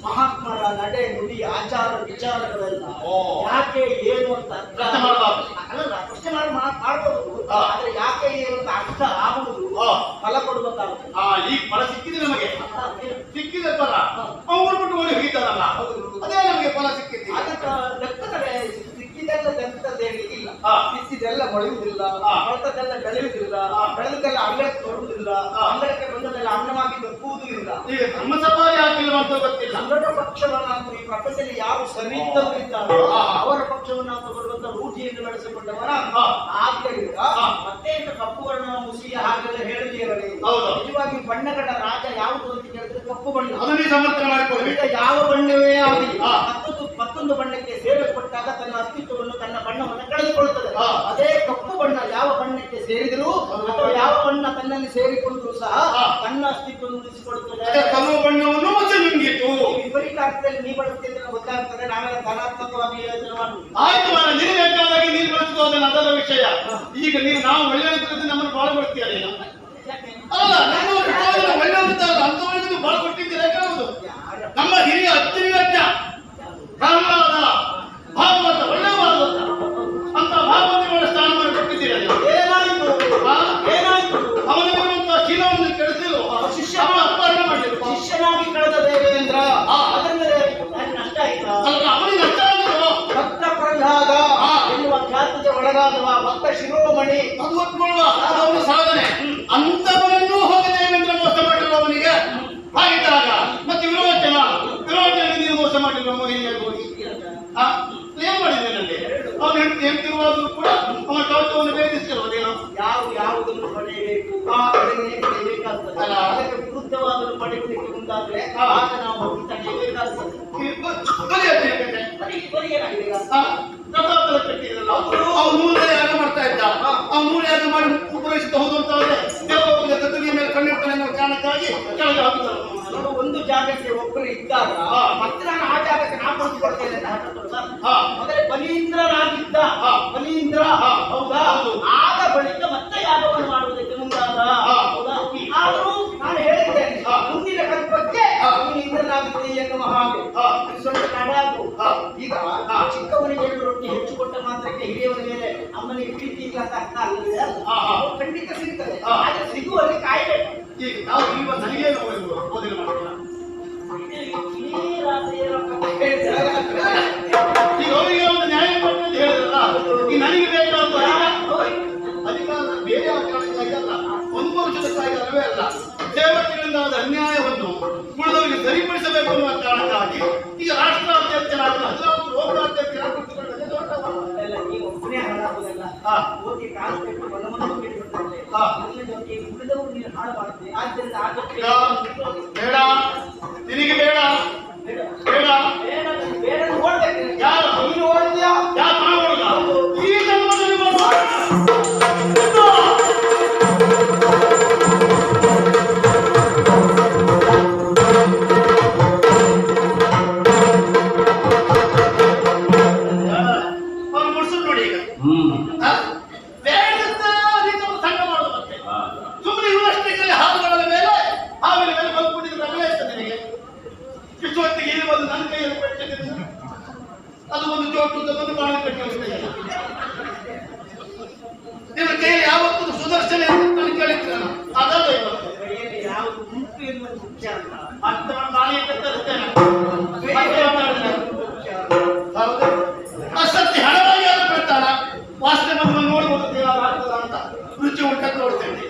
Speaker 2: ಮಹಾತ್ಮರ ನಡೆ ನುಡಿ ಆಚಾರ ವಿಚಾರಗಳೆಲ್ಲ
Speaker 5: ಓ.
Speaker 2: ಯಾಕೆ ಏನು ಅಂತ ಅರ್ಥ
Speaker 5: ಪ್ರಶ್ನೆ ಮಾಡಬಾರ್ದು.
Speaker 2: ಅಲ್ಲ, ಪ್ರಶ್ನೆ ಮಾಡ್ಬೋದು.
Speaker 5: ಆ.
Speaker 2: ಆದ್ರೆ ಯಾಕೆ ಏನು ಅಂತ ಅರ್ಥ ಆಗುವುದು
Speaker 5: ಆ.
Speaker 2: ಫಲ ಕೊಡಬೇಕಾಗುತ್ತೆ.
Speaker 5: ಈಗ ಫಲ ಸಿಕ್ಕಿದೆ ನಮಗೆ, ಸಿಕ್ಕಿದೆ ಫಲ. ಅವ್ರು ಬಿಟ್ಟು ಓಡಿ ಹೋಗಿದ್ದಾರಲ್ಲ, ಅದೇ ನಮಗೆ ಫಲ ಸಿಕ್ಕಿದೆ.
Speaker 2: ಅದಕ್ಕೆ ಲೆಕ್ಕದಲ್ಲಿ ಸಿಕ್ಕಿದೆಲ್ಲ ಲೆಕ್ಕದಲ್ಲಿ ಇಲ್ಲ.
Speaker 5: ಆ.
Speaker 2: ಸಿಕ್ಕಿದೆಲ್ಲ ಮೊಳೆಯುವುದಿಲ್ಲ,
Speaker 5: ಆ.
Speaker 2: ಹೊರತದೆಲ್ಲ ಬೆಳೆಯುವುದಿಲ್ಲ,
Speaker 5: ಆ.
Speaker 2: ಬೆಳೆದೆಲ್ಲ ಅಂಗಳಕ್ಕೆ ಬರುವುದಿಲ್ಲ,
Speaker 5: ಆ.
Speaker 2: ಅಂಗಳಕ್ಕೆ ಬಂದದೆಲ್ಲ ಅನ್ನವಾಗಿ ದಕ್ಕುವುದಿಲ್ಲ. ಆಗುವುದೂ ಇಲ್ಲ.
Speaker 5: ಈಗ ನಮ್ಮ ಸಭಾರಿ ಹಾಕಿಲ್ಲ ಅಂತ ಗೊತ್ತಿಲ್ಲ.
Speaker 2: ಕನ್ನಡ ಪಕ್ಷವನ್ನಾದರೂ ಈ ಪ್ರಪಂಚದಲ್ಲಿ ಯಾರು ಸರಿ ಇದ್ದವರಿದ್ದಾರೋ ಅವರ ಪಕ್ಷವನ್ನಾದರೂ ಬರುವಂತ ರೂಢಿಯನ್ನು ಬೆಳೆಸಿಕೊಂಡವರ ಆದ್ದರಿಂದ ಮತ್ತೆ ಇಂಥ ಕಪ್ಪು ಬಣ್ಣ ಮುಸಿಯ ಹಾಗೆಲ್ಲ ಹೇಳಿದ್ದೀರಲಿ.
Speaker 5: ಹೌದು.
Speaker 2: ನಿಜವಾಗಿ ಬಣ್ಣಗಳ ರಾಜ ಯಾವುದು ಅಂತ ಕೇಳಿದ್ರೆ ಕಪ್ಪು ಬಣ್ಣ.
Speaker 5: ಅದನ್ನೇ ಸಮರ್ಥನೆ ಮಾಡಿಕೊಳ್ಳಿ.
Speaker 2: ಈಗ ಯಾವ ಬಣ್ಣವೇ ಆಗಲಿ ಮತ್ತೊಂದು ಬಣ್ಣಕ್ಕೆ ಸೇರಿಕೊಟ್ಟಾಗ ತನ್ನ ಅಸ್ತಿತ್ವವನ್ನು ತನ್ನ ಬಣ್ಣವನ್ನು ಕಳೆದುಕೊಳ್ಳುತ್ತದೆ. ಅದೇ ಕಪ್ಪು ಬಣ್ಣ ಯಾವ ಬಣ್ಣಕ್ಕೆ ಸೇರಿದರೂ ಅಥವಾ ಯಾವ ಬಣ್ಣ ತನ್ನಲ್ಲಿ ಸೇರಿಕೊಂಡ್ರೂ ಸಹ ತನ್ನ ಅಸ್ತಿತ್ವವನ್ನು ಉಳಿಸಿಕೊಳ್ಳುತ್ತದೆ.
Speaker 5: ಕಪ್ಪು ಬಣ್ಣವನ್ನು ಮತ್ತೆ ನುಂಗಿತು.
Speaker 2: ವಿಪರೀತ ಅರ್ಥದಲ್ಲಿ ನೀ ಬಳಸ್ತಿದ್ರೆ ಗೊತ್ತಾಗ್ತದೆ. ನಾವೆಲ್ಲ ಧನಾತ್ಮಕವಾಗಿ ಯೋಚನೆ ಮಾಡುದು.
Speaker 5: ಆಯ್ತು ಮಾರ, ನಿನಗೆ ಬೇಕಾದಾಗಿ ನೀನು ಬಳಸ್ಕೋದನ್ನ ಅದರ ವಿಷಯ. ಈಗ ನೀವು ನಾವು ಒಳ್ಳೆಯದಕ್ಕೆ ನಮ್ಮನ್ನು ಬಾಳು ಕೊಡ್ತೀಯ ಅಲ್ಲ, ಒಳ್ಳೆಯದಿದ್ದಲ್ಲ ಅಂತವರಿಗೆ ನೀವು ಬಾಳು ಕೊಟ್ಟಿದ್ದೀರ. ನಮ್ಮ ಹಿರಿಯ ಅಜ್ಜ ರಾಮನಾದ ಭಾಗವತ ಒಳ್ಳೆ ಭಾಗವತ ಅಂತ ಭಾಗವತಗಳ ಸ್ಥಾನ ಮಾಡಿ ಕೊಟ್ಟಿದ್ದೀರ.
Speaker 2: ಏನಾಯ್ತು
Speaker 5: ಅವನಿರುವಂತಹ ಶೀಲವನ್ನು ಕೆಡಿಸಿದ್ರು, ಶಿಷ್ಯನ ಅಪಹರಣ ಮಾಡಿದ್ರು.
Speaker 2: ಶಿಷ್ಯನಾಗಿ ಕಳೆದ ದೇವೇಂದ್ರ ಅದರಿಂದ ನಷ್ಟ ಆಯ್ತಾ?
Speaker 5: ಅಲ್ಲ, ಅವನಿಗೆ ನಷ್ಟ ಆಗಿದ್ರು.
Speaker 2: ಭಕ್ತ ಪ್ರಹ್ಲಾದ ಎನ್ನುವ ಖ್ಯಾತಿಗೆ ಒಳಗಾದವ ಭಕ್ತ ಶಿರೋಮಣಿ
Speaker 5: ಅದು ಒಪ್ಕೊಳ್ಳುವ ಅವನ ಸಾಧನೆ. ಅಂತವರನ್ನೂ ಹೋಗಿ ದೇವೇಂದ್ರ ಮೋಸ ಮಾಡಿರುವ ಅವನಿಗೆ ಆಗಿದ್ದಾಗ ಮತ್ತೆ ವಿರೋಚನ ನೀನು ಮೋಸ ಮಾಡಿರುವ ಮೋಹಿನಿಯ ಗೋಡಿ ಏನ್ ಮಾಡಿದೆ ನನಗೆ ಅವನು ಹೇಳ್ತಿರುವಾಗಲೂ ಕೂಡ ಅವನ ಕವಚವನ್ನು ಭೇದಿಸಿರುವುದೇನು?
Speaker 2: ಯಾವುದನ್ನು ಪಡೆಯಬೇಕು ಅದನ್ನೇ ಪಡೆಯಬೇಕಾಗ್ತದೆ. ಅದಕ್ಕೆ ವಿರುದ್ಧವಾದನ್ನು ಪಡೆಯಲಿಕ್ಕೆ ಮುಂದಾದ್ರೆ ಆಗ ನಾವು ಹೋಗಿ ತಡೆಯಬೇಕಾಗ್ತದೆ.
Speaker 5: ಅವನು ಮೂಲೆ ಯಾಗ ಮಾಡ್ತಾ ಇದ್ದ. ಅವನು ಮೂಲೆ ಯಾಗ ಮಾಡಿ ಪೂರೈಸಿದ ಹೋದು ಅಂತ ದೇವರ ಕತ್ತಲಿಯ ಮೇಲೆ ಕಣ್ಣಿಡ್ತಾನೆ ಅನ್ನೋ ಕಾರಣಕ್ಕಾಗಿ ಕೆಳಗೆ ಹಾಕಿದ್ದಾರೆ.
Speaker 2: ಒಂದು ಜಾಗಕ್ಕೆ ಒಬ್ಬರು ಇದ್ದಾಗ ಮತ್ತೆ ನಾನು ಆ ಜಾಗಕ್ಕೆ ನಾ ಕೊಡ್ತೇನೆ ಮೊದಲೇ ಬಲೀಂದ್ರನಾಗಿದ್ದ ಬಲೀಂದ್ರ ಹೌದಾ? ಆದ ಬಳಿಕ ಮತ್ತೆ ಯಾಗವನ್ನು ಮಾಡುವುದಕ್ಕೆ ಮುಂದಾದ ಹೌದಾ? ಆದರೂ ನಾನು ಹೇಳಿದ್ದೇನೆ ಮುಂದಿನ ಕಲ್ಪಕ್ಕೆ ನೀನು ಇಂದ್ರನಾಗುತ್ತೀ ಎನ್ನುವ ಹಾಗೆ ಸ್ವಲ್ಪ ನಡಾಗು. ಈಗ ಚಿಕ್ಕವನಿಗೆ 2 ರೊಟ್ಟಿ ಹೆಚ್ಚು ಕೊಟ್ಟ ಮಾತ್ರಕ್ಕೆ ಹಿರಿಯವನ ಮೇಲೆ ಅಮ್ಮನಿಗೆ ಪ್ರೀತಿ ಇಲ್ಲ ಅಂತ ಅರ್ಥ ಆಗಲಿದೆ. ಖಂಡಿತ ಸಿಗ್ತದೆ, ಆದ್ರೆ ಸಿಗುವಲ್ಲಿ ಕಾಯಬೇಕು.
Speaker 5: ಈಗ ನಾವು ಈಗ ನನಗೆ ಓದಿನ ಮಾಡೋಣ. ಈಗ ಅವರಿಗೆ ಒಂದು ನ್ಯಾಯ ಕೊಟ್ಟು ಅಂತ ಹೇಳಿದ್ರಲ್ಲ, ಈಗ ನನಗೆ ಬೇಕಾದ ಅಧಿಕಾರ ಬೇರೆ ಕಾರಣಕ್ಕಾಗಲ್ಲ, ಒಂದು ವರ್ಷದಕ್ಕಾಗಿ ಅಲ್ಲವೇ ಅಲ್ಲ, ದೇವತೆಗಳಿಂದ ಆದ ಅನ್ಯಾಯವನ್ನು ಉಳಿದವರಿಗೆ ಸರಿಪಡಿಸಬೇಕು ಅನ್ನುವ ಕಾರಣಕ್ಕಾಗಿ ಈಗ ರಾಷ್ಟ್ರಾಧ್ಯಕ್ಷರಾಗಿ 14 ಲೋಕಾಧ್ಯಕ್ಷರಾಗಿ
Speaker 2: ಒಬ್ಬನೇ ಹಾಳಾಗುವುದಲ್ಲ. ಓದಿ ಕಾಲು ಕಟ್ಟಿ ಬಲವನ್ನು ಬಿಟ್ಟುಬಿಡ್ತಾರೆ. ಉಳಿದವರು ನೀನು ಹಾಳು ಮಾಡುತ್ತೆ. ಆದ್ದರಿಂದ
Speaker 5: ಬೇಡ, ನಿನಗೆ ಬೇಡ ಬೇಡ
Speaker 2: ಬೇಡ ಓಡ್ಬೇಕು.
Speaker 5: ಯಾರು
Speaker 2: ನೀನು ಓಡ್ತೀಯಾ?
Speaker 5: ಯಾರು ಮಾಡೋಣ ಈ ಜನ್ಮದಲ್ಲಿ ಅವ್ರು ಮುಡ್ಸೋದು ನೋಡಿ. ಈಗ ಸಂಘ ಮಾಡೋದು ಮತ್ತೆ ಸುಮ್ಮನೆ ಇವರಷ್ಟೇ ಹಾಲುಗಳ ಮೇಲೆ ಹಾವಿನ ಮೇಲೆ ಬಂದ್ಬಿಟ್ಟಿದ್ರೆ ರಗಳೆ ಇರ್ತದೆ ನಿನಗೆ. ಇಷ್ಟು ಹೊತ್ತಿಗೆ ಇಲ್ಲಿ ಬಂದು ನನ್ನ ಕೈಯಲ್ಲಿ ಪೆಟ್ಟಿಗೆ ಅದು ಒಂದು ಚೋಟು ಒಂದು ಬಾಣ ಕಟ್ಟಿ ಹೋಗ್ತದೆ. ನಿಮ್ಮ ಕೈಯಲ್ಲಿ ಯಾವತ್ತೂ ಸುದರ್ಶನ ಅಂತ ಕೇಳಿದ್ರೆ ಅದಲ್ಲ ಇವತ್ತು
Speaker 2: ಯಾವುದು ಉಂಟು ಎನ್ನುವುದು ಮುಖ್ಯ ಅಂತ.
Speaker 5: ಮತ್ತೆ ನಾನೇ ತರ್ತೇನೆ. ಹೌದು, ಅಸತ್ಯ ಹಣವಾಗಿ ಯಾರು ಬಿಡ್ತಾರ ವಾಸ್ತವ ಬಂದು ನೋಡ್ಬೋದು ಆಗ್ತದ ಅಂತ ರುಚಿ ಊಟ ನೋಡ್ತೇನೆ.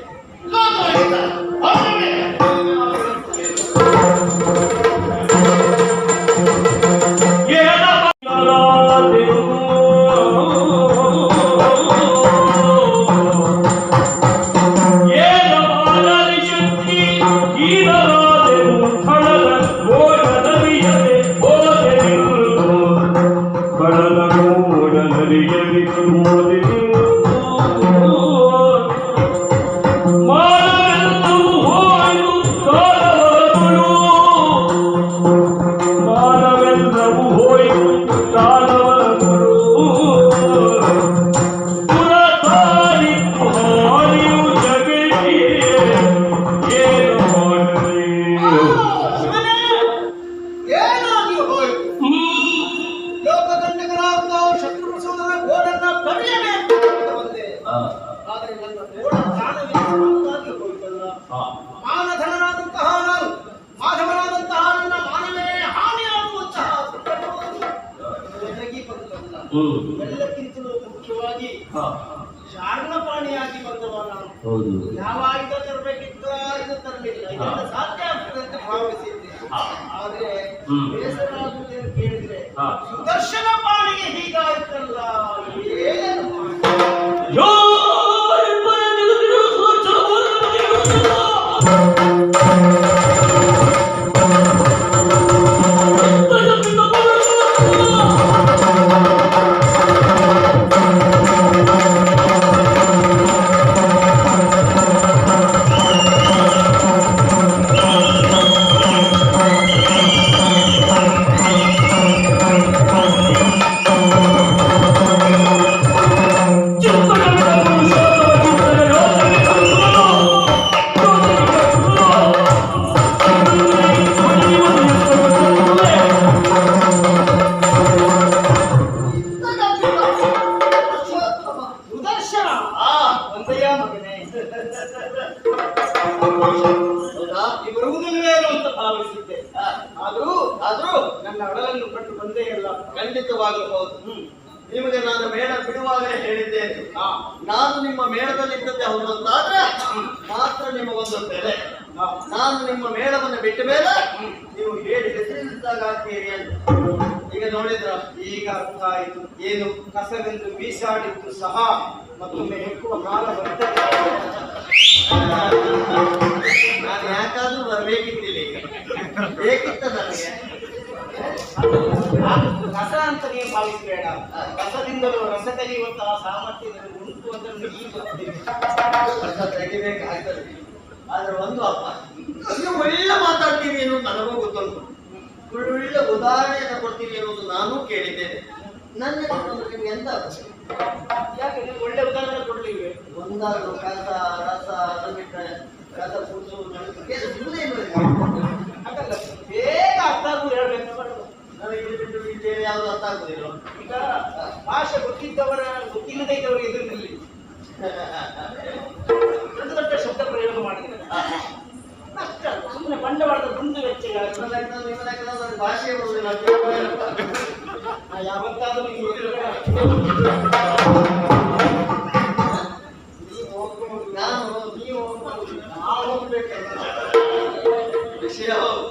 Speaker 2: ಮಾನಧನನಾದಂತಹ ನಾನು ಮಾಧವನಾದಂತಹ ನನ್ನ ಮಾನವೇ ಹಾನಿಯಾಗುವಂತಹ ಎಲ್ಲಕ್ಕಿಂತಲೂ ಮುಖ್ಯವಾಗಿ ಶಾರ್ಣಪಾಣಿಯಾಗಿ ಬಂದವ ನಾನು. ಯಾವ ಆಯುಧ ತರಬೇಕಿತ್ತು ಆಯುಧ ತರಲಿಲ್ಲ. ಇದೆಲ್ಲ ಸಾಧ್ಯ ಆಗ್ತದೆ ಅಂತ ಭಾವಿಸಿದ್ದೆ.
Speaker 4: ಹಾ.
Speaker 2: ಆದ್ರೆ
Speaker 4: ಹ್ಮ್.
Speaker 2: ಬೇಸರ ಆಗುವುದು ಅಂತ ಕೇಳಿದ್ರೆ
Speaker 4: ಹಾ.
Speaker 2: ಸುದರ್ಶನ ಪಾಣಿಗೆ ಹೀಗಾಯ್ತಲ್ಲ, ಏನು
Speaker 4: ಯೋ ಇಬ್ಬರ ನಿಗದಿಗಳು
Speaker 2: ಸುದರ್ಶನ ಒಂದೆಯ ಮಗನೇ.
Speaker 5: ಹೌದಾ?
Speaker 2: ಈ ಬರುವುದಿಲ್ವೇನೋ ಅಂತ ಭಾವಿಸಿದ್ದೆ. ಆದ್ರೂ ನನ್ನ ಒಡಲನ್ನು ಕಟ್ಟು ಬಂದೇ ಇಲ್ಲ.
Speaker 5: ಖಂಡಿತವಾಗಲೂ ಹೌದು. ನಿಮಗೆ ನಾನು ಮೇಳ ಬಿಡುವಾಗಲೇ ಹೇಳಿದ್ದೇನೆ, ನಾನು ನಿಮ್ಮ ಮೇಳದಲ್ಲಿದ್ದದ್ದೇ ಹೌದು ಅಂತಾದ್ರೆ ಮಾತ್ರ ನಿಮಗೊಂದು ಬೆಲೆ. ನಾನು ನಿಮ್ಮ ಮೇಳವನ್ನು ಬಿಟ್ಟ ಮೇಲೆ ನೀವು ಹೇಳಿ ಹೆಸರಿಸಿದಾಗ ಆಗ್ತೀರಿ ಅಂತ. ಈಗ ನೋಡಿದ್ರ,
Speaker 2: ಈಗ ಅರ್ಥ ಆಯಿತು. ಏನು ಕಸವೆಂದು ಬೀಸಾಡಿದ್ದು ಸಹ ಮತ್ತೊಮ್ಮೆ ಹೆಕ್ಕುವ ಕಾಲ ಬರ್ತದೆ.
Speaker 5: ನಾನು ಯಾಕಾದ್ರೂ ಬರಬೇಕಿದ್ದಿಲ್ಲ, ಈಗ ಬೇಕಿತ್ತ ನನಗೆ.
Speaker 2: ರಸ ಅಂತ ನೀವು ಭಾವಿಸಬೇಡ. ರಸದಿಂದಲೂ ರಸ ತೆಗೆಯುವಂತಹ ಸಾಮರ್ಥ್ಯ ನನಗೆ ಉಂಟು ಅಂತ ಈಗ ಗೊತ್ತಿದೆ.
Speaker 5: ರಸ ತೆಗಿಬೇಕಾಗ್ತದೆ. ಆದ್ರೆ ಒಂದು ಅಪ್ಪ, ನೀವು ಒಳ್ಳೆ ಮಾತಾಡ್ತೀರಿ ಅನ್ನೋದು ನನಗೂ ಗೊತ್ತುಂಟು, ಒಳ್ಳೆ ಉದಾಹರಣೆಯನ್ನು ಕೊಡ್ತೀರಿ ಅನ್ನೋದು ನಾನು ಕೇಳಿದ್ದೇನೆ. ನನ್ನ ನಿಮ್ಗೆ ಎಂತ
Speaker 2: ಯಾಕೆ ನೀವು ಒಳ್ಳೆ ಉದಾಹರಣೆ ಕೊಡ್ಲಿವೆ?
Speaker 5: ಒಂದಾದ್ರು ಕಸ ರಸ ಅದನ್ನಿಟ್ಟರೆ ರಸ ಕುಡಿಸು
Speaker 2: ಹಾಗಲ್ಲ, ಬೇಗ ಅರ್ಥ ಆಗುವುದು ಹೇಳ್ಬೇಕು.
Speaker 5: ನನಗೆ ಇದು ಬಿಟ್ಟು ಬೇರೆ ಯಾವುದು ಅರ್ಥ ಆಗುದಿಲ್ಲ.
Speaker 2: ಈಗ ಭಾಷೆ ಗೊತ್ತಿಲ್ಲದೆ ಇದ್ದವರು ಎದುರಿನಲ್ಲಿ ದೊಡ್ಡ ದೊಡ್ಡ ಶಬ್ದ ಪ್ರಯೋಗ ಮಾಡಿದ್ದಾರೆ. ಅಷ್ಟೇ ಅಲ್ಲ, ಸುಮ್ಮನೆ ಬಂಡವಾಳದ ದುಂದು ವೆಚ್ಚ.
Speaker 5: ನಿಮ್ಮ ಲೆಕ್ಕದಲ್ಲಿ ನನಗೆ ಭಾಷೆ ಬರುವುದಿಲ್ಲ.
Speaker 2: ಯಾವತ್ತಾದ್ರೂ
Speaker 5: ನೀವು ಹೋಗ್ಬೇಕಂತ ವಿಷಯ ಹೌದು.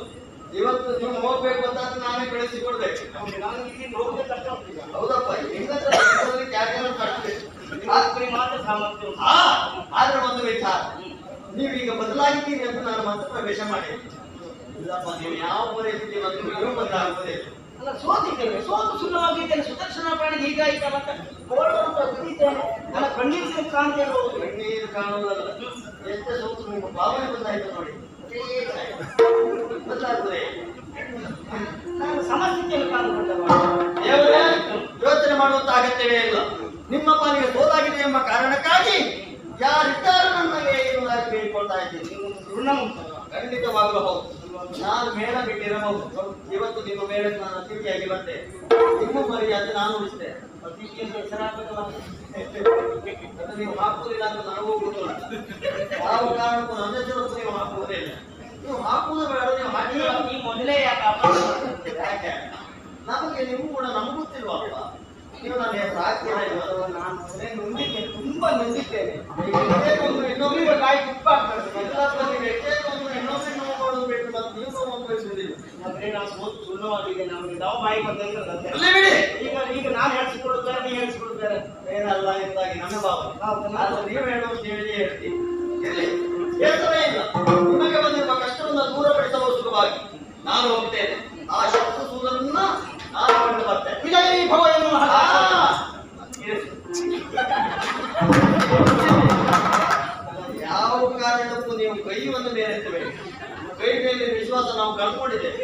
Speaker 5: ಇವತ್ತು ನೀವು ಹೋಗ್ಬೇಕು ಅಂತ ನಾನೇ ಕಳಿಸಿಕೊಡ್ಬೇಕು.
Speaker 2: ನಾನು ಇಲ್ಲಿಂದ ಹೋಗೋದೇ ಕಷ್ಟ ಆಗ್ತದೆ.
Speaker 5: ಹೌದಪ್ಪ, ಹೆಂಗಂದ್ರೆ ಕ್ಯಾಟಲ್ ಕಟ್ಬೇಕು.
Speaker 2: ಮಾತ್ರ ಸಾಮರ್ಥ್ಯ ಉಂಟು.
Speaker 5: ಆದ್ರೆ ಒಂದು ವಿಚಾರ, ನೀವೀಗ ಬದಲಾಗಿದ್ದೀರಿ ಅಂತ ನಾನು ಮತ್ತೆ ಪ್ರವೇಶ ಮಾಡಿದ್ದೀನಿ. ಇಲ್ಲಪ್ಪ, ನೀವು ಯಾವ ಪರಿಸ್ಥಿತಿ ಬಂದು ನೀವು ಬದಲಾಗುತ್ತದೆ.
Speaker 2: ಅಲ್ಲ, ಸೋತಿದ್ದೇನೆ, ಸೋತು ಸುಳ್ಳವಾಗಿದ್ದೇನೆ. ಸುದರ್ಶನ ಪ್ರಾಣಿಗೆ ಹೀಗಾಯ್ತಲ್ಲ ಅಂತ ಬಿಟ್ಟಿದ್ದೇನೆ. ನನ್ನ ಕಣ್ಣೀರು ಕಾಣ್ತೇನೆ.
Speaker 5: ಕಣ್ಣೀರು ಕಾಣುವುದಲ್ಲ, ಎಷ್ಟೇ ಸೋತು ನಿಮ್ಮ ಭಾವನೆ ಬಂದಾಯ್ತು ನೋಡಿ, ಬದಲಾಗುತ್ತದೆ.
Speaker 2: ನಾನು ಸಮಸ್ಥಿತಿಯನ್ನು ಕಾದುಕೊಂಡವ.
Speaker 5: ದೇವರೇ, ಯೋಚನೆ ಮಾಡುವಂತ ಅಗತ್ಯವೇ ಇಲ್ಲ. ನಿಮ್ಮ ಪಾಲಿಗೆ ಸೋಲಾಗಿದೆ ಎಂಬ ಕಾರಣಕ್ಕಾಗಿ ಯಾರಿದ್ದಾರು ನನಗೆ ಎನ್ನುವುದಾಗಿ ಬೇಡಿಕೊಳ್ತಾ ಇದ್ದೀನಿ.
Speaker 2: ಋಣ ಉಂಟಲ್ಲ?
Speaker 5: ಖಂಡಿತವಾಗಲೂ ಹೌದು. ನಾನು ಮೇಳ ಬಿಟ್ಟಿರಬಹುದು, ಇವತ್ತು ನಿಮ್ಮ ಮೇಳಕ್ಕೆ ನಾನು ಅತಿಥಿಯಾಗಿ ಬಂದೆ. ನಿಮ್ಮ ಮರ್ಯಾದೆ ನಾನು ಉಳಿಸಿದೆ.
Speaker 2: ಅತಿಥಿ ಅಂತ ಹೆಸರಾಗಬೇಕಲ್ಲ.
Speaker 5: ಅದು ನೀವು ಹಾಕುವುದಿಲ್ಲ ಅಂತ ನನಗೂ ಗೊತ್ತಿಲ್ಲ. ಯಾವ ಕಾರಣಕ್ಕೂ ನನ್ನ ಹೆಸರನ್ನು ನೀವು ಹಾಕುವುದೇ ಇಲ್ಲ. ನೀವು ಹಾಕುವುದು ಬೇಡ, ನೀವು ಹಾಕಿಲ್ಲ.
Speaker 2: ಈ ಮೊದಲೇ ಯಾಕೆ
Speaker 5: ಯಾಕೆ? ನಮಗೆ ನೀವು ಕೂಡ ನಮ್ಗೆ ಗೊತ್ತಿಲ್ವಪ್ಪ. ನೀವು ನನ್ನ ಹೆಸರು ಹಾಕ್ತೀರ ಇಲ್ಲ?
Speaker 2: ನಾನು ನೊಂದಿದ್ದೇನೆ, ತುಂಬಾ ನೊಂದಿದ್ದೇನೆ.
Speaker 5: ಇನ್ನೊಬ್ಬರಿಗೆ
Speaker 2: ಕಾಯಿ ತುಪ್ಪ ಆಗ್ತದೆ.
Speaker 5: ಇನ್ನೊಬ್ಬರಿಗೆ ನೋವು ಮಾಡೋದು ಬೇಕು, ಮತ್ತು ನೀವು ನೋವು ಅನುಭವಿಸುವುದಿಲ್ಲ.
Speaker 2: ಅಂದ್ರೆ ನಾನು ಸೋತು ಸುಣ್ಣವಾಗಿದೆ. ನಮಗೆ ನಾವು ಬಾಯಿ ಬಂದಂತೆ
Speaker 5: ಇರ್ಲಿ ಬಿಡಿ.
Speaker 2: ಈಗ ನಾನು ಹೇಳಿಸಿಕೊಡುತ್ತಾರೆ, ನೀವು ಹೇಳಿಸಿಕೊಡುತ್ತಾರೆ.
Speaker 5: ಏನಲ್ಲ ಎಂದಾಗಿ ನನ್ನ ಭಾವನೆ. ಆದ್ರೆ ನೀವು ಹೇಳುವುದು ಹೇಳಿಯೇ ಹೇಳ್ತೀವಿ. ಇರ್ಲಿ, ಬೇಸರ ಇಲ್ಲ. ನಿಮಗೆ ಬಂದಿರುವ ಕಷ್ಟವನ್ನು ದೂರಪಡಿಸಬಹುದು ಸುಲಭವಾಗಿ. ನಾನು ಹೋಗ್ತೇನೆ. ಆ ಶತ್ರು ಸೂರನ್ನ ನಾನು ಕೊಂಡು ಬರ್ತೇನೆ.
Speaker 2: ವಿಜಯ ಭವ ಎನ್ನುವ
Speaker 5: ಯಾವ ಕಾರಣಕ್ಕೂ ನೀವು ಕೈಯನ್ನು ಮೇಲೆತ್ತಬೇಡಿ. ಕೈ ಮೇಲೆ ವಿಶ್ವಾಸ ನಾವು ಕಳ್ಕೊಂಡಿದ್ದೇವೆ.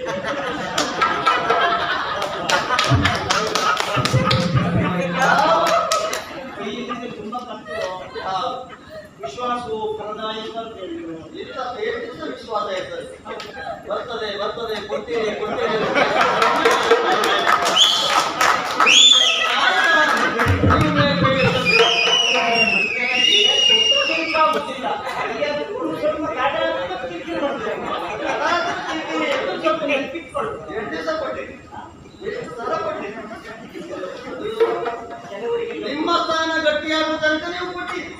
Speaker 2: ತುಂಬಾ ಕಷ್ಟ. ವಿಶ್ವಾಸವು ಪ್ರದಾಯಕ ಅಂತ ಹೇಳಿದ್ರು.
Speaker 5: ಎಷ್ಟು ವಿಶ್ವಾಸ ಇರ್ತದೆ. ಬರ್ತದೆ ಬರ್ತದೆ, ಕೊಡ್ತೇನೆ ಕೊಡ್ತೇನೆ. ನಿಮ್ಮ ಸ್ಥಾನ ಗಟ್ಟಿಯಾಗುವ ತನಕ ನೀವು ಕೊಟ್ಟಿರಿ,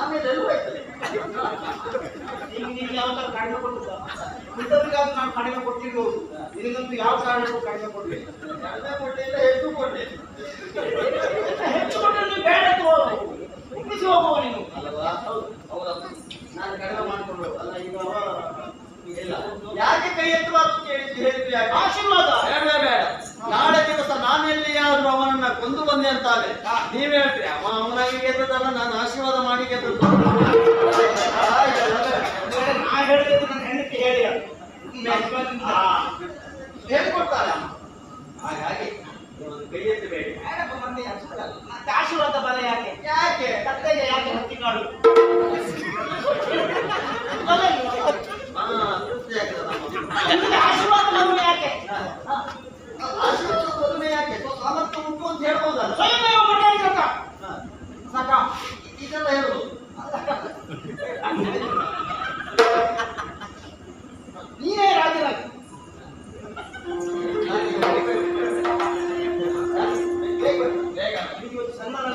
Speaker 5: ಆಮೇಲೆ ಎಲ್ಲೂ ಆಯ್ತದೆ.
Speaker 2: ಈಗ ನಿನಗೆ ಯಾವ ತರ ಕಡಿಮೆ ಕೊಡುತ್ತ ಇಂಥವ್ರಿಗಾದ್ರೂ ನಾನು ಕಡಿಮೆ ಕೊಟ್ಟಿರ್ಬೋದು, ನಿನಗಂತೂ ಯಾವ ಕಾರಣಕ್ಕೂ ಕಡಿಮೆ ಕೊಡ್ಬೇಕು.
Speaker 5: ಕಡಿಮೆ ಕೊಟ್ಟಿಲ್ಲ, ಹೆಚ್ಚು ಕೊಟ್ಟೆ.
Speaker 2: ಹೆಚ್ಚು ಕೊಟ್ಟರೆ ನೀವು ಬೇಡ ಮುಗಿಸಿ ಹೋಗುವ ನೀನು
Speaker 5: ಅಲ್ವಾ? ಹೌದಪ್ಪ, ನಾನು ಕಡಿಮೆ ಮಾಡ್ಕೊಂಡು ಅಲ್ಲ. ಈಗ ಇಲ್ಲ, ಯಾಕೆ ಕೈ ಎತ್ತಬಾರ್ದು ಅಂತ ಹೇಳಿದ್ರಿ? ಯಾಕೆ?
Speaker 2: ಆಶೀರ್ವಾದ
Speaker 5: ಬೇಡವೇ ಬೇಡ. ನಾಳೆ ದಿವಸ ನಾನು ಎಲ್ಲಿಯಾದ್ರೂ ಅವನನ್ನ ಕೊಂದು ಬಂದೆ ಅಂತಾದ್ರೆ ನೀವ್ ಹೇಳ್ತೀರಿ ಅವನಾಗಿ ಗೆದ್ದದಲ್ಲ, ನಾನು ಆಶೀರ್ವಾದ ಮಾಡಿ ಗೆದ್ದದ್ದು.
Speaker 2: ನಾ ಹೇಳಿದ್ದು ನನ್ನ ಹೆಂಡತಿ ಹೇಳಿ
Speaker 5: ಹೇಳ್ಕೊಡ್ತಾರೆ ಹಾಗಾಗಿ ಕೈ ಎತ್ತಬೇಡಿ.
Speaker 2: ಮತ್ತೆ ಆಶೀರ್ವಾದ ಬಲ ಯಾಕೆ
Speaker 5: ಯಾಕೆ
Speaker 2: ಕತ್ತೆಗೆ ಯಾಕೆ ಹತ್ತಿ ಕಾಡು
Speaker 5: ತೃಪ್ತಿ ಆಗ್ತದೆ ನಮ್ಮ.
Speaker 2: ಆಶೀರ್ವಾದ ಬಲ ಯಾಕೆ
Speaker 5: ಆಶೀರ್ವಾದ ಕೊಡುಮೆ ಯಾಕೆ? ಸಾಮರ್ಥ್ಯ ಉಂಟು ಅಂತ ಹೇಳ್ಬೋದಲ್ಲ.
Speaker 2: ಸ್ವಯಂವರ ಮಂಡಳಿ ಸಾಕ
Speaker 5: ಇದೆಲ್ಲ ಹೇಳುದು
Speaker 2: ನೀನೇ ರಾಜರಾಜ
Speaker 5: ಬೇಗ
Speaker 2: ಸನ್ಮಾನ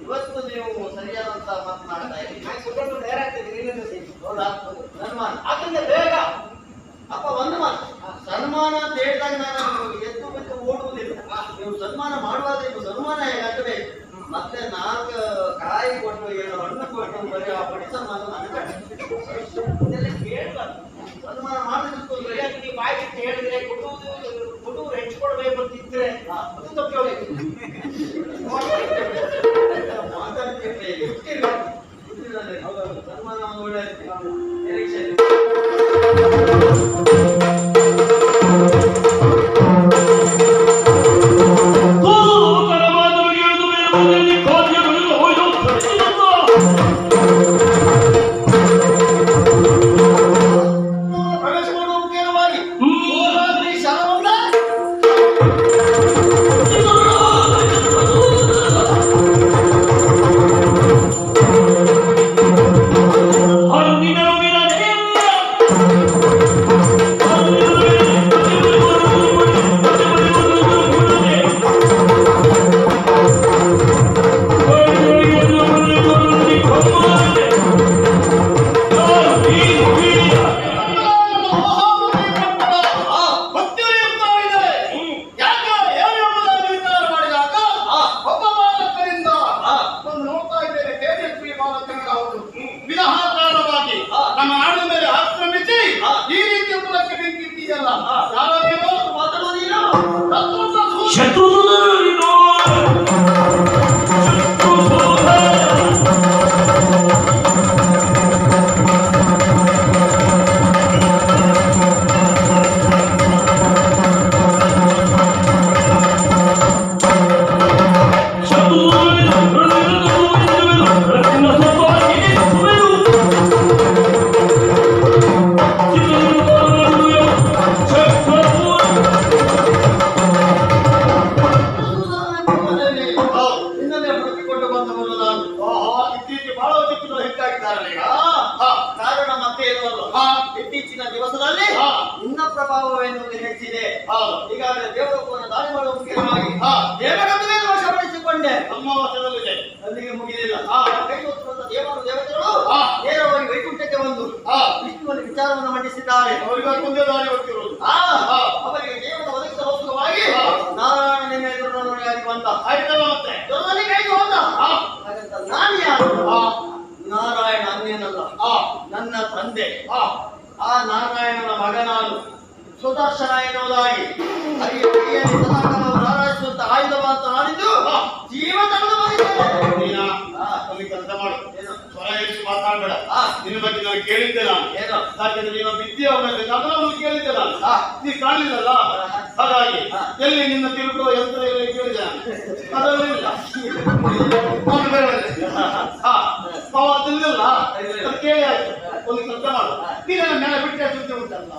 Speaker 5: ಇವತ್ತು ನೀವು ಸರಿಯಾದಂತ ಮಾತನಾಡ್ತಾ ಇದ್ದೀರಿ. ಹೌದಾ? ಸನ್ಮಾನ
Speaker 2: ಅದರಿಂದ ಬೇಗ
Speaker 5: ಅಪ್ಪ ಒಂದು ಮಾತು, ಸನ್ಮಾನ ಅಂತ ಹೇಳಿದಾಗ ನಾನು ಎದ್ದು ಬಿದ್ದು ಓಡುವುದಿಲ್ಲ. ನೀವು ಸನ್ಮಾನ ಮಾಡುವಾಗ ನೀವು ಸನ್ಮಾನ ಹೇಗೆ ಆಗಬೇಕು? ಮತ್ತೆ ನಾಲ್ಕು ಕಾಯಿ ಕೊಟ್ಟು ಏನು ಹಣ್ಣು ಕೊಟ್ಟು ಬರೀ ಆ ಪಡಿ ಸನ್ಮಾನ ಇದೆಲ್ಲ ಕೇಳಬಾರ್ದು. ಸನ್ಮಾನ ಮಾಡಬೇಕು ಅಂದ್ರೆ
Speaker 2: ನೀವು ಬಾಯಿ ಬಿಟ್ಟು ಹೇಳಿದ್ರೆ ಕೊಡುವರು ಹೆಚ್ಚಿಕೊಡ್ಬೇಕು ಅಂತಿದ್ರೆ ಅದು ತಪ್ಪಿ
Speaker 5: ಮಾತಾಡ್ತಿರ್ಬೇಕು. ಹೌದೌದು, ಸನ್ಮಾನ ಒಂದು ಒಳ್ಳೆ ನಿರೀಕ್ಷೆ. ಪ್ರವೇಶ ಮಾಡುವ ಮುಖ್ಯವಾಗಿ ಶರವನ್ನ ವಿಧಾನಕಾರವಾಗಿ ನಮ್ಮ ನಾಡಿನ ಮೇಲೆ ಆಕ್ರಮಿಸಿ ಈ ರೀತಿಯ ಕುಲಕ್ಕೆ ಬೆಂಕಿ ಇಟ್ಟಿದೆಯಲ್ಲ, ಯಾರಾಗಿರೋ ಮಾತಾಡೋದಿಲ್ಲ.
Speaker 4: ಶತ್ರು
Speaker 5: ನಿನ್ನನ್ನೇ ಹುಡುಕಿಕೊಂಡು ಬಂದವನು ನಾನು. ಇತ್ತೀಚೆಗೆ ಬಹಳ ಚಿಕ್ಕದು ಹೆಚ್ಚಾಗಿದ್ದಾರಲ್ಲ ಈಗ. ಕಾರಣ ಮತ್ತೆ ಏನು ಅಲ್ಲ, ಇತ್ತೀಚಿನ ದಿವಸದಲ್ಲಿ ನಿನ್ನ ಪ್ರಭಾವವೆನ್ನುವುದು ಹೆಚ್ಚಿದೆ. ಈಗಾಗಲೇ ದೇವರೊಬ್ಬನ ದಾಳಿ ಮಾಡುವ ಮುಖ್ಯವಾಗಿ ದೇವರೊಂದಿಗೆ ವಶಪಡಿಸಿಕೊಂಡೆ. ನಮ್ಮ ವಶದಲ್ಲಿದೆ, ಅಲ್ಲಿಗೆ ಮುಗಿದಿಲ್ಲ. ಕೈ ಹೊತ್ತುಕೊಂಡ ದೇವರು ದೇವತೆಗಳು ನೇರವಾಗಿ ವೈಕುಂಠಕ್ಕೆ ಬಂದು ವಿಷ್ಣುವಿನ ವಿಚಾರವನ್ನು ಮಂಡಿಸಿದ್ದಾರೆ. ಅವರಿಗೆ ಮುಂದೆ ದಾರಿ ಹೋಗ್ತಿರುವುದು. ಅವರಿಗೆ ದೇವರ ಒದಗಿಸಲೋಸ್ಕರವಾಗಿ ನಾರಾಯಣ ನಿಮ್ಮ ಎದುರಿನಲ್ಲಿ ಬಂದ. ಆಯ್ತಲ್ಲ, ಮತ್ತೆ ಎದುರಲ್ಲಿ ಕೈ ಹೋದ. ಹಾಗಂತ ನಾನು ಯಾರು? ನಾರಾಯಣ ಅನ್ಯನಲ್ಲ, ನನ್ನ ತಂದೆ. ಆ ನಾರಾಯಣನ ಮಗ ನಾನು. ಸುದರ್ಶನ ಎನ್ನುವುದಾಗಿ ಕೈಯಲ್ಲಿ ಸದಾಕಾಲವು ರಾರಾಯಿಸುವಂತ ಆಯುಧ ಮಾತ್ರ ನಾನಿದ್ದು ಜೀವ ತಡೆದು ಬಂದಿದ್ದೇನೆ. ಕೆಲಸ ಮಾಡು, ಸ್ವರ ಹೆಚ್ಚು ಮಾತಾಡಬೇಡ. ನಿನ್ನ ಬಗ್ಗೆ ನಾನು ಕೇಳಿದ್ದೆ. ನಾನು ಏನೋ ಯಾಕಂದ್ರೆ ನೀನು ವಿದ್ಯೆ ಅವನನ್ನು ಕೇಳಿದ್ದೆ ನಾನು. ನೀ ಕಾಣಲಿಲ್ಲಲ್ಲ, ಹಾಗಾಗಿ ಎಲ್ಲಿ ನಿನ್ನ ತಿರುಗುವ ಯಂತ್ರ ಎಲ್ಲಿ ಕೇಳಿದೆ ನಾನು. ಅದರಲ್ಲಿಲ್ಲ ತಿನ್ನಲ್ಲ, ಅದು ಕೇಳಿ ಆಯ್ತು. ಒಂದು ಕೆಲಸ ಮಾಡು, ನೀನು ನನ್ನ ಮೇಲೆ ಬಿಟ್ಟೆ ಸುದ್ದಿ ಉಂಟಲ್ಲ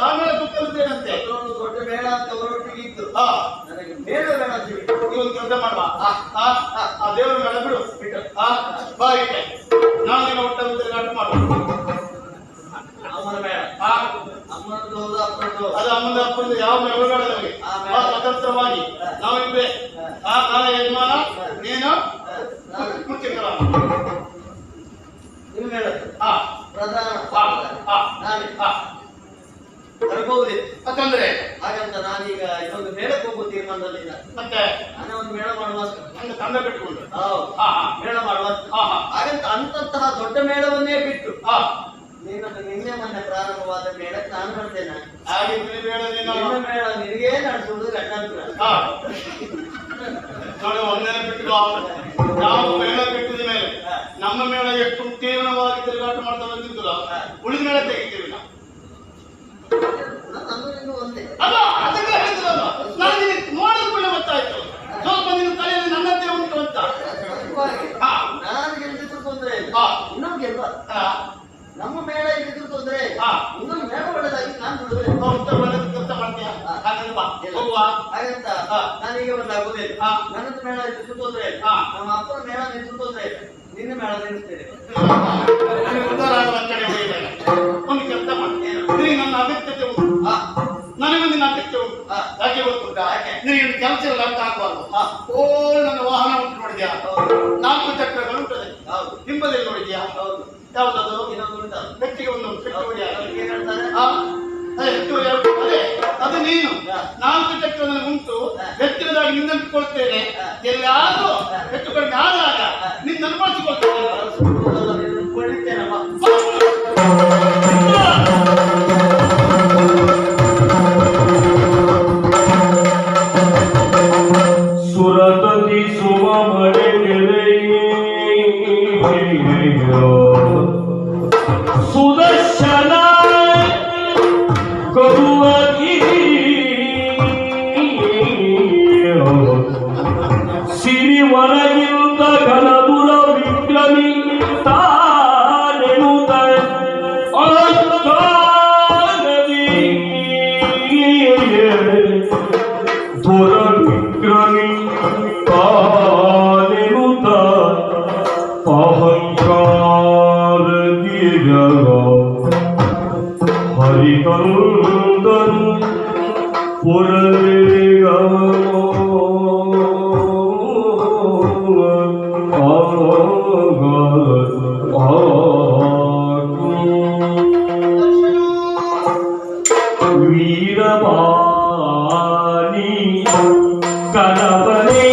Speaker 5: ಆಮೇಲೆ ಸುತ್ತೇನಂತೆ ದೊಡ್ಡ ಬೇಡ ಅಂತ ಅವರೊಟ್ಟಿಗೆ ಇತ್ತು. ನನಗೆ ಬೇಡ ಬೇಡ ಅಂತ ಹೇಳಿ ಒಂದು ಕೆಲಸ ಮಾಡುವ, ಆ ದೇವರ ಮೇಲೆ ಬಿಡು ಬಿಟ್ಟು ಬಾ ಇಟ್ಟೆ. ನಾನು ನಿನ್ನ ಹುಟ್ಟಂತೆ ನಾಟಕ ಮಾಡುವ. ಅಮ್ಮನ ಬೇಡ, ಅಮ್ಮನದ್ದು ಹೌದು, ಅಪ್ಪನದ್ದು ಅದು. ಅಮ್ಮನ ಅಪ್ಪನದು ಯಾವ ಮೇಲೆ ನಮಗೆ ಸ್ವತಂತ್ರವಾಗಿ ನಾವಿಬ್ಬರೇ ಕಾಲ ಯಜಮಾನ ನೀನು ಮುಖ್ಯಕರ.
Speaker 1: ನೀವು ಹೇಳೋದು
Speaker 5: ಹಾ
Speaker 1: ಪ್ರಧಾನ
Speaker 5: ಹಾ ಹಾ
Speaker 1: ನಾನೇ
Speaker 5: ಹಾ
Speaker 1: ಬರ್ಬಹುದಿತ್ತು.
Speaker 5: ಯಾಕಂದ್ರೆ
Speaker 1: ಹಾಗಂತ ನಾನೀಗ ಇನ್ನೊಂದು ಮೇಳಕ್ಕೆ ಹೋಗುವ ತೀರ್ಮಾನದಲ್ಲಿಲ್ಲ.
Speaker 5: ಮತ್ತೆ
Speaker 1: ನಾನೇ ಒಂದು ಮೇಳ ಮಾಡುವ
Speaker 5: ಹಂಗ ತಂಡ ಕಟ್ಕೊಂಡು
Speaker 1: ಹೌದು
Speaker 5: ಹಾ ಹಾ
Speaker 1: ಮೇಳ ಮಾಡುವ
Speaker 5: ಹಾ ಹಾ
Speaker 1: ಹಾಗಂತ ಅಂತಹ ದೊಡ್ಡ ಮೇಳವನ್ನೇ ಬಿಟ್ಟು
Speaker 5: ಹಾ
Speaker 1: ನಿನ್ನೆ ಮೊನ್ನೆ ಪ್ರಾರಂಭವಾದ ಮೇಳಕ್ಕೆ ನಾನು ಬರ್ತೇನೆ.
Speaker 5: ಹಾಗಿದ್ರೆ ಬೇಡ ನೀನು
Speaker 1: ನಿನ್ನ ಮೇಳ ನಿನಗೇ ನಡೆಸುವುದು ಗಂಡಂತರ.
Speaker 5: ಹಾ ನೋಡಿ ಒಂದೇ ಬಿಟ್ಟು ನಾವು ಮೇಳ ಬಿಟ್ಟಿದ ಮೇಲೆ ನಮ್ಮ ಮೇಳ ಎಷ್ಟು ತೀವ್ರವಾಗಿ ತಿರುಗಾಟ ಮಾಡ್ತಾ ಬಂದಿದ್ದಲ್ಲ ಉಳಿದ ಮೇಳ ತೆಗಿತೀವಿ ನಾವು.
Speaker 1: ನನ್ನದು ಇನ್ನು ಒಂದೇ.
Speaker 5: ಅಲ್ಲ ಅದಕ್ಕೆ ಹೇಳಿದ್ರಲ್ಲ ನಾನು ನಿನಗೆ ನೋಡಿದ ಕೂಡ ಗೊತ್ತಾಯ್ತು ಸ್ವಲ್ಪ ನಿನ್ನ ತಲೆಯಲ್ಲಿ ನನ್ನದೇ ಉಂಟು ಅಂತ. ಹಾ
Speaker 1: ನಾನು ಗೆಲ್ದಿದ್ರು ತೊಂದ್ರೆ ಇಲ್ಲ.
Speaker 5: ಹಾ
Speaker 1: ಇನ್ನೊಂದು ಗೆಲ್ವ
Speaker 5: ಹಾ
Speaker 1: ನಮ್ಮ ಮೇಳ ಗೆಲ್ದಿದ್ರು ತೊಂದ್ರೆ ಇಲ್ಲ.
Speaker 5: ಹಾ
Speaker 1: ಇನ್ನೊಂದು ಮೇಳ ಒಳ್ಳೆದಾಗಿ ನಾನು ಬಿಡುವೆ.
Speaker 5: ಕೆಲಸ ಮಾಡ್ತೀಯ ಹಾಗಾದ್ರೆ ಬಾ ಹೋಗುವ.
Speaker 1: ಹಾಗಂತ
Speaker 5: ಹಾ.
Speaker 1: ನಾನೀಗ ಬಂದಾಗುದಿಲ್ಲ.
Speaker 5: ಹಾ.
Speaker 1: ನನ್ನದು ಮೇಳ ಇದ್ದು ತೊಂದ್ರೆ ಇಲ್ಲ.
Speaker 5: ಹಾ.
Speaker 1: ನಮ್ಮ ಅಪ್ಪನ ಮೇಳ ನಿಂತು ತೊಂದ್ರೆ ಇಲ್ಲ. ನಿನ್ನ ಮೇಳ ನಿಲ್ಲಿಸ್ತೇನೆ.
Speaker 5: ಒಂದು ಕೆಲಸ ಮಾಡ್ತೀನಿ ನಿನಗೆ ನನ್ನ ಅಗತ್ಯತೆ ಉಂಟು
Speaker 1: ಹಾ
Speaker 5: ನನಗೆ ನಿನ್ನ ಅಗತ್ಯ ಉಂಟು.
Speaker 1: ಹಾ.
Speaker 5: ಯಾಕೆ ಗೊತ್ತುಂಟಾ
Speaker 1: ಯಾಕೆ?
Speaker 5: ನಿನಗೆ ಕೆಲಸ ಇಲ್ಲ ಅಂತ ಆಗ್ಬಾರ್ದು.
Speaker 1: ಹಾ.
Speaker 5: ಓ ನನ್ನ ವಾಹನ ಉಂಟು ನೋಡಿದ್ಯಾ?
Speaker 1: ಹೌದು
Speaker 5: 4 ಚಕ್ರಗಳು ಉಂಟದೆ.
Speaker 1: ಹೌದು
Speaker 5: ನಿಂಬದಲ್ಲಿ ನೋಡಿದ್ಯಾ?
Speaker 1: ಹೌದು
Speaker 5: ಯಾವ್ದದು?
Speaker 1: ಇನ್ನೊಂದು ಉಂಟು.
Speaker 5: ವ್ಯಕ್ತಿಗೆ ಒಂದು
Speaker 1: ಹೌದು. ಅವ್ರಿಗೆ ಏನ್ ಹೇಳ್ತಾರೆ?
Speaker 5: ಅದೇ ಅದು ನೀನು
Speaker 1: ಹಾ.
Speaker 5: 4 ಚಕ್ರ ನನಗೆ ಉಂಟು
Speaker 1: ಹಾ.
Speaker 5: ವ್ಯಕ್ತಿಗದಾಗಿ ನಿನ್ನಂತುಕೊಳ್ತೇನೆ.
Speaker 1: ಹಾ.
Speaker 5: ಎಲ್ಲಾದ್ರೂ ಹೆಚ್ಚು ಕಡಿಮೆ ಆದಾಗ ನಿನ್ನನ್ನು ಬಳಸಿಕೊಳ್ತೇನೆ.
Speaker 1: ಕೊಡಿತೇನಮ್ಮ.
Speaker 4: ಸುರತತಿ ಸುಮಮರೆ ಸುದರ್ಶನ ಕರುವಗಿ ಸಿರಿವರಗಿಂತ ಘನದುರ ವಿಕ್ರಮಿ ತಾನೆನುತ ಧುರ ವಿಕ್ರಮಿ ತಾನೆನುತ ಅಹಂಕಾರ ಜಗ ಹರಿಕಂದನು ವೀರವಾಣಿ ಕನಪನೇ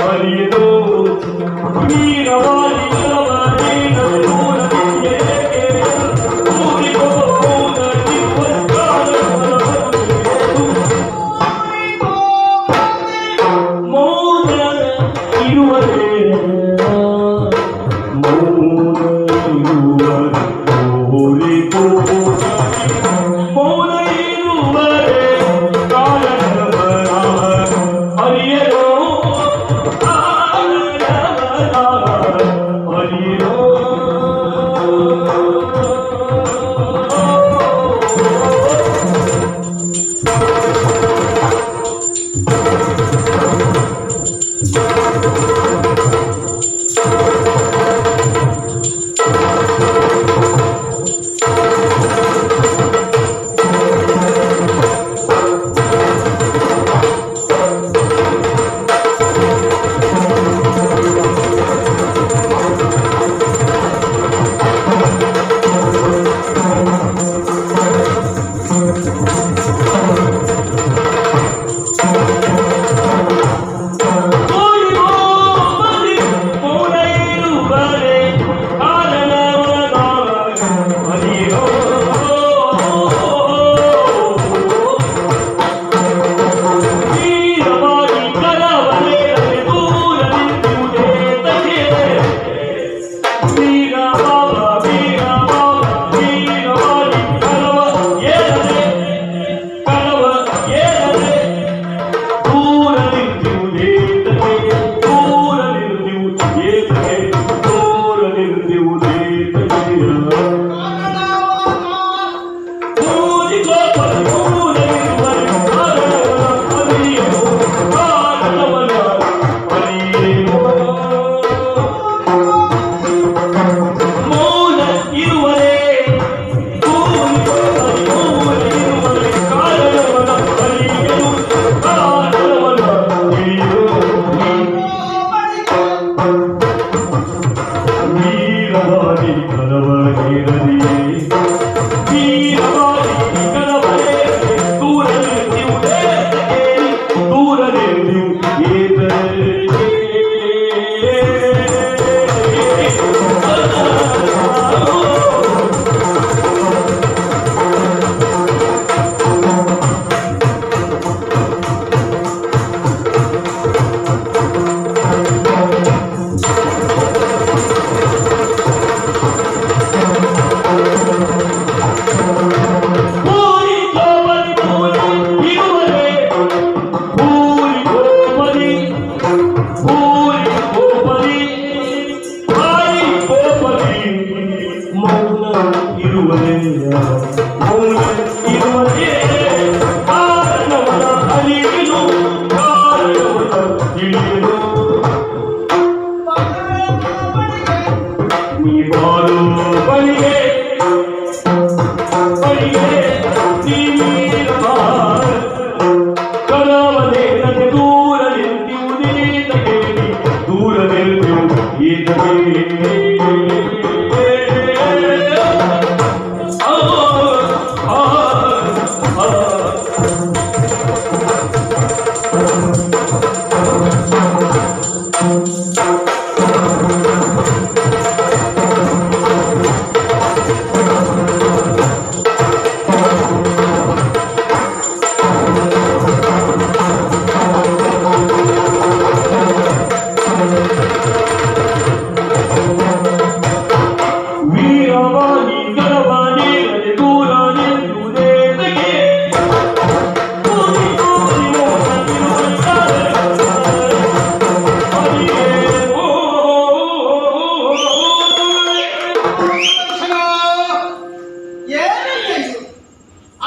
Speaker 4: ಅರಿಯೋ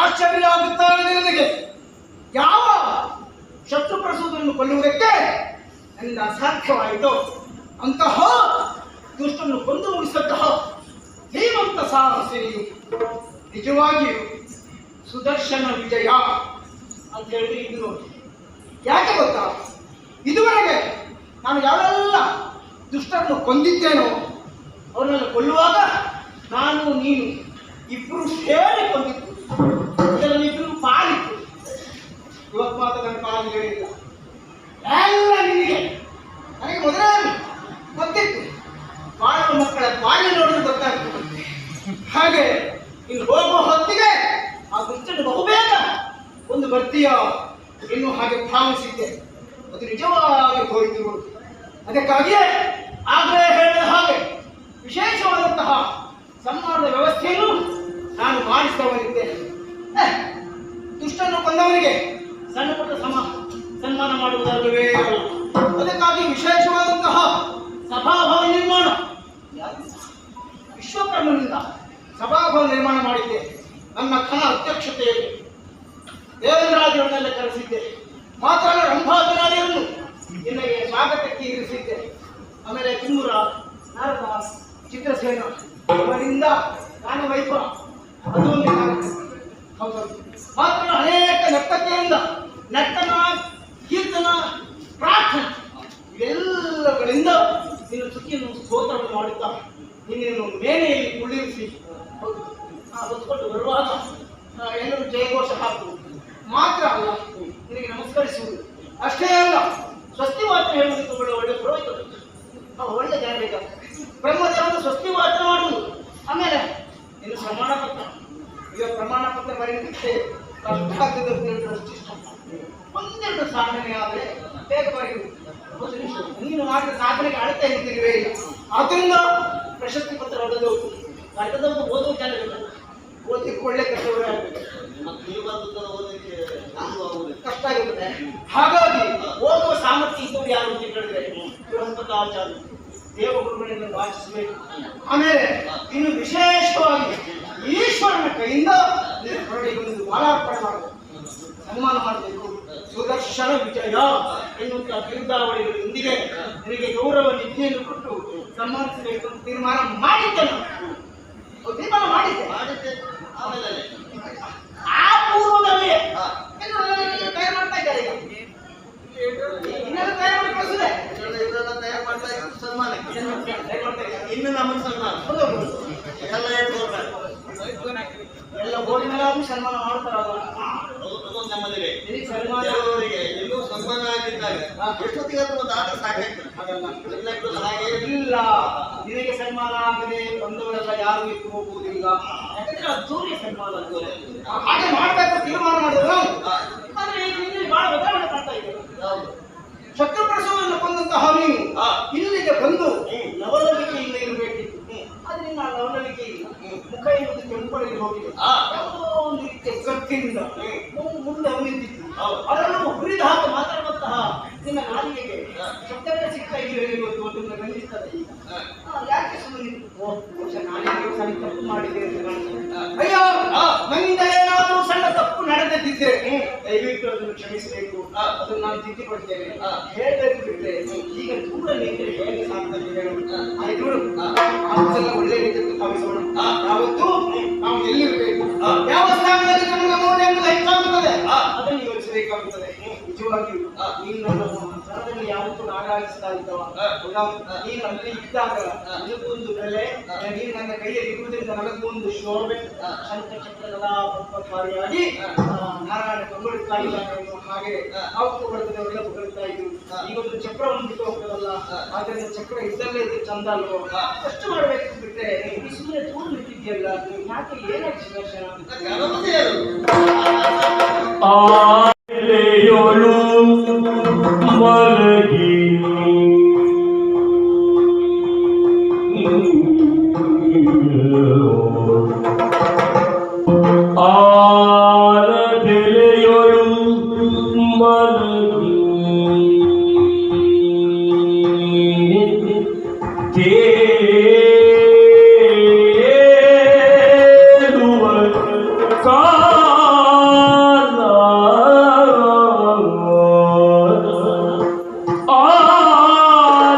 Speaker 2: ಆಶ್ಚರ್ಯ ಆಗುತ್ತಾರೆ ನನಗೆ. ಯಾವ ಶತ್ರುಪ್ರಸೂತನನ್ನು ಕೊಲ್ಲುವುದಕ್ಕೆ ನನ್ನಿಂದ ಅಸಾಧ್ಯವಾಯಿತು ಅಂತಹ ದುಷ್ಟನ್ನು ಕೊಂದು ಮುಗಿಸಂತಹ ಧೀಮಂತ ಸಾಹಸಿನಿಯು ನಿಜವಾಗಿಯೂ ಸುದರ್ಶನ ವಿಜಯ ಅಂತ ಹೇಳಿ ಇದು ನೋಡಿ. ಯಾಕೆ ಗೊತ್ತಾ, ಇದುವರೆಗೆ ನಾನು ಯಾವೆಲ್ಲ ದುಷ್ಟರನ್ನು ಕೊಂದಿದ್ದೇನೋ ಅವರನ್ನೆಲ್ಲ ಕೊಲ್ಲುವಾಗ ನಾನು ನೀನು ಇಬ್ಬರು ಸೇರಿ ಕೊಂದಿದ್ದು, ಇದರಲ್ಲಿ ಇಬ್ಬರು ಪಾಲಿತ್ತು. ಇವತ್ತು ಮಾತ್ರ ನನ್ನ ಪಾಲಿಗೆ ಹೇಳಿಲ್ಲ, ಎಲ್ಲ ನಿನಗೆ. ನನಗೆ ಮೊದಲೇ ಗೊತ್ತಿತ್ತು, ಬಾಳುವ ಮಕ್ಕಳ ಬಾಲ್ಯ ನೋಡಿದ್ರೆ ಗೊತ್ತಾಗ್ತದೆ. ಹಾಗೆ ಇನ್ನು ಹೋಗುವ ಹೊತ್ತಿಗೆ ಆ ದುಷ್ಟನ್ನು ಬಹುಬೇಗ ಒಂದು ಬರ್ತೀಯ ಇನ್ನು ಹಾಗೆ ಭಾವಿಸಿದ್ದೆ. ಅದು ನಿಜವಾಗಿ ಹೋಯಿತು. ಅದಕ್ಕಾಗಿಯೇ ಆಗಲೇ ಹೇಳಿದ ಹಾಗೆ ವಿಶೇಷವಾದಂತಹ ಸನ್ಮಾನದ ವ್ಯವಸ್ಥೆಯನ್ನು ನಾನು ಮಾಡಿಸಿದವನಿದ್ದೇನೆ. ದುಷ್ಟನ್ನು ಕೊಂದವನಿಗೆ ಸಣ್ಣ ಪುಟ್ಟ ಸನ್ಮಾನ ಮಾಡುವುದಲ್ಲವೇ ಅಲ್ಲ. ಅದಕ್ಕಾಗಿ ವಿಶೇಷವಾದಂತಹ ಸಭಾಭವನ ನಿರ್ಮಾಣ ವಿಶ್ವಕರ್ಮನಿಂದ ಸಭಾಭವನ ನಿರ್ಮಾಣ ಮಾಡಿದ್ದೆ. ನನ್ನ ಖನ ಅಧ್ಯಕ್ಷತೆಯಲ್ಲಿ ದೇವೇಂದ್ರಾದಿಗಳನ್ನೆಲ್ಲ ಕರೆಸಿದ್ದೆ. ಮಾತ್ರ ಅಲ್ಲ, ರಂಭಾದಿರಾದಿಯನ್ನು ನಿನಗೆ ಸ್ವಾಗತಕ್ಕೆ ಇರಿಸಿದ್ದೆ. ಆಮೇಲೆ ಕಿಮ್ಮುರ, ನಾರದ, ಚಿತ್ರಸೇನ ಅವರಿಂದ ನಾನು ವೈಭವ ಅದು ಹೌದು. ಮಾತ್ರ ಅನೇಕ ನರ್ತಕಿಯರಿಂದ ನರ್ತನ, ಕೀರ್ತನ, ಪ್ರಾರ್ಥನೆ ಇವೆಲ್ಲಗಳಿಂದ ನಿನ್ನ ಸುಖಿಯನ್ನು ಸ್ತೋತ್ರವನ್ನು ಮಾಡುತ್ತಾ ನಿನ್ನನ್ನು ಮೇನೆಯಲ್ಲಿ ಕುಳ್ಳಿರಿಸಿ ಹೊತ್ಕೊಂಡು ಬರುವಾಗ ಎಲ್ಲರೂ ಜಯಘೋಷ ಹಾಕುವುದು ಮಾತ್ರ ಅಲ್ಲ, ನಿನಗೆ ನಮಸ್ಕರಿಸುವುದು ಅಷ್ಟೇ ಅಲ್ಲ, ಸ್ವಸ್ತಿ ವಾಚನ ಹೇಳುವುದಕ್ಕೆ ಒಳ್ಳೆ ಪುರೋಹಿತ ಒಳ್ಳೆ ಜನ ಬೇಕಾಗ್ತದೆ. ಬ್ರಹ್ಮದೇವನ ಸ್ವಸ್ತಿ ವಾಚನ ಮಾಡುವುದು. ಆಮೇಲೆ ಇನ್ನು ಪ್ರಮಾಣ ಪತ್ರ, ಈಗ ಪ್ರಮಾಣ ಪತ್ರ ಬರೆಯಲಿಕ್ಕೆ ಕಷ್ಟ ಆಗ್ತದೆ ಅಂತ ಹೇಳಿದ್ರೆ ಒಂದೆರಡು ಸಾಧನೆ ಆದರೆ ಬೇಗ ಬರೆಯುವುದು. ನೀನು ಮಾಡಿದ ಸಾಧನೆಗೆ ಅಳತೆ ಹಿಂತಿರುವೇ ಇಲ್ಲ. ಆದ್ದರಿಂದ ಪ್ರಶಸ್ತಿ ಪತ್ರ ಹೊಡೆದವರು ಬರೆದವರು ಓದುವ ಜನ ಓದಲಿಕ್ಕೆ ಒಳ್ಳೆ ಕಷ್ಟವೇ ಆಗಬೇಕು, ಕಷ್ಟ ಆಗುತ್ತದೆ. ಹಾಗಾಗಿ ಓದುವ ಸಾಮರ್ಥ್ಯ ಇದ್ದವರು ಯಾರು ಅಂತ ಹೇಳಿದ್ರೆ ಬೃಹಸ್ಪತಾಚಾರ್ಯ ದೇವಗುರುಗಳಿಂದ ವಾಚಿಸಬೇಕು. ಆಮೇಲೆ ಇನ್ನು ವಿಶೇಷವಾಗಿ ಈಶ್ವರನ ಕೈಯಿಂದ ಅಲ್ಲಿ ಹೊರಡಿ ಬಂದು ಮಾಲಾರ್ಪಣೆ ಮಾಡಬೇಕು, ಸನ್ಮಾನ ಮಾಡಬೇಕು. ಸುದರ್ಶನ ವಿಜಯ ಎನ್ನುವಂತಹ ಬಿರುದಾವಳಿಗಳೊಂದಿಗೆ ನಿನಗೆ ಗೌರವ ನಿಧಿಯನ್ನು ಕೊಟ್ಟು ಸನ್ಮಾನಿಸಬೇಕು ಅಂತ ತೀರ್ಮಾನ ಮಾಡಿದ್ದೆ ನಾನು. ತೀರ್ಮಾನ ಮಾಡಿದ್ದೆ.
Speaker 5: ಆಮೇಲೆ
Speaker 2: ಆ ಪೂರ್ವದಲ್ಲಿ ತಯಾರು ಮಾಡ್ತಾ ಇದ್ದಾರೆ. ಇನ್ನೆಲ್ಲ ತಯಾರು ಮಾಡಿ ಕಳಿಸಿದೆ.
Speaker 5: ಇವರೆಲ್ಲ ತಯಾರು ಮಾಡ್ತಾ ಇದ್ರು ಸನ್ಮಾನಕ್ಕೆ. ಇನ್ನು ನಮ್ಮ ಸನ್ಮಾನ ಎಲ್ಲ ಹೇಳ್ಕೊಳ್ತಾರೆ.
Speaker 2: ಎಲ್ಲ ಓಡಿ ಮೇಲೆ ಆದ್ರೂ ಸನ್ಮಾನ ಮಾಡ್ತಾರಲ್ಲ.
Speaker 5: ಅದೊಂದು ನಮ್ಮಲ್ಲಿದೆ.
Speaker 2: ನಿನಗೆ ಸನ್ಮಾನ
Speaker 5: ಕೆಲವರಿಗೆ ಇನ್ನೂ ಸನ್ಮಾನ ಆಗಿದ್ದಾಗ ಎಷ್ಟೊತ್ತಿಗಾದ್ರೂ ಒಂದು ಆಟ ಸಾಕಾಗ್ತದೆ.
Speaker 2: ಹಾಗಲ್ಲ.
Speaker 5: ಎಲ್ಲಕ್ಕೂ ಹಾಗೆ
Speaker 2: ಇಲ್ಲ, ನಿನಗೆ ಸನ್ಮಾನ ಆಗದೆ ಬಂದವರೆಲ್ಲ ಯಾರು ಇಟ್ಟು ಹೋಗುವುದಿಲ್ಲ. ಯಾಕಂದ್ರೆ ಅದ್ದೂರಿ ಸನ್ಮಾನ ಹಾಗೆ ಮಾಡ್ಬೇಕು ತೀರ್ಮಾನ ಮಾಡಿದ್ರು. ಆದ್ರೆ ಈಗ ಇಲ್ಲಿ ಬಹಳ ಬದಲಾವಣೆ ಕಾಣ್ತಾ ಇದೆ. ಶತ್ರು ಪ್ರಸವವನ್ನು ಕೊಂದಂತಹ ನೀನು ಇಲ್ಲಿಗೆ ಬಂದು ಲವಲವಿಕೆಯಿಂದ ಇರಬೇಕಿತ್ತು. ಆದ್ರೆ ನಿನ್ನ ಲವಲವಿಕೆ ಇಲ್ಲ. ಮುಖ ಇರುವುದು ಕೆಂಪರಿಗೆ ಹೋಗಿದೆ. ಯಾವುದೋ ಒಂದು ರೀತಿಯ ಗಟ್ಟಿಂದ ಮುಂದೆ ನಿಂತಿತ್ತು. ಅದನ್ನು ಹುರಿದ ಹಾಕಿ ಮಾತಾಡುವಂತಹ ನಿನ್ನ ನಾಲಿಗೆಗೆ ಶಬ್ದವೇ ಸಿಗ್ತಾ ಇದೆಯೋ ಇವತ್ತು ಅದನ್ನು ಗಂಡಿಸ್ತದೆ. ಈಗ ಯಾಕೆ ಸುಮ್ಮನೆ ನಾಲಿಗೆ ಸಣ್ಣ ತಪ್ಪು ಮಾಡಿದೆ ಅಂತ ಕಾಣ್ತದೆ. ಅಯ್ಯೋ, ನನ್ನಿಂದ ಏನಾದರೂ ಸಣ್ಣ ತಪ್ಪು ನಡೆದಿದ್ದೆ ದಯವಿಟ್ಟು ಅದನ್ನು ಕ್ಷಮಿಸಬೇಕು. ಅದನ್ನು ನಾನು ತಿದ್ದಿಕೊಡ್ತೇನೆ ಹೇಳ್ಬೇಕು ಬಿಟ್ರೆ ಈಗ ದೂರ ನಿಂತರೆ ಹೇಗೆ ಸಾಕ್ತದೆ ಹೇಳು. ಆಯ್ತು, ಅದೆಲ್ಲ ಒಳ್ಳೆ ರೀತಿಯಲ್ಲಿ ತವಿಸೋಣ. ಯಾವತ್ತೂ ನಾವು ಎಲ್ಲಿರಬೇಕು, ಯಾವ ಸ್ಥಾನದಲ್ಲಿ ನಮಗೆ ಮೌಲ್ಯ ಎಂಬುದು ಹೆಚ್ಚಾಗುತ್ತದೆ ಅದನ್ನು ಯೋಚಿಸಬೇಕಾಗುತ್ತದೆ. ನಿಜವಾಗಿಯೂ ನೀನು ನನ್ನ ಸ್ಥಳದಲ್ಲಿ ಯಾವತ್ತೂ ನಾಡಾಗಿಸ್ತಾ ಇದ್ದವ. ನೀನು ಅಲ್ಲಿ ಇದ್ದಾಗ ನನಗೂ ಒಂದು ಬೆಲೆ, ನೀನು ನನ್ನ ಕೈಯಲ್ಲಿ ಇರುವುದರಿಂದ ನನಗೂ ಒಂದು ಶೋಭೆ. ಶಂಖಚಕ್ರದ ಪದ್ಮಕಾರಿಯಾಗಿ ನಾರಾಯಣ ಕೊಂಗೊಳ್ತಾ ಇದ್ದಾನೆ ಎನ್ನುವ ಹಾಗೆ ಅವತ್ತು ಹೊಡೆದವರೆಲ್ಲ ಹೊಗಳ್ತಾ ಇದ್ರು. ಈಗೊಂದು ಚಕ್ರವನ್ನು ಬಿಟ್ಟು ಹೋಗ್ತದಲ್ಲ, ಆದ್ದರಿಂದ ಚಕ್ರ ಇದ್ದಲ್ಲೇ ಇದು ಚಂದ ಅಲ್ವೋ. ಅಷ್ಟು ಮಾಡಬೇಕು ಬಿಟ್ಟರೆ ಈ ಸುಮ್ಮನೆ ದೂರ ನಿಂತಿದ್ಯಲ್ಲ, ಯಾಕೆ ಏನಾಯ್ತು ಸುದರ್ಶನ?
Speaker 4: ಆಲೆಯೊಳು ಮಲಗಿ ಆಲೆಯೊಳು ಮಲಗಿ ತೇಲುವ ಕಾಲ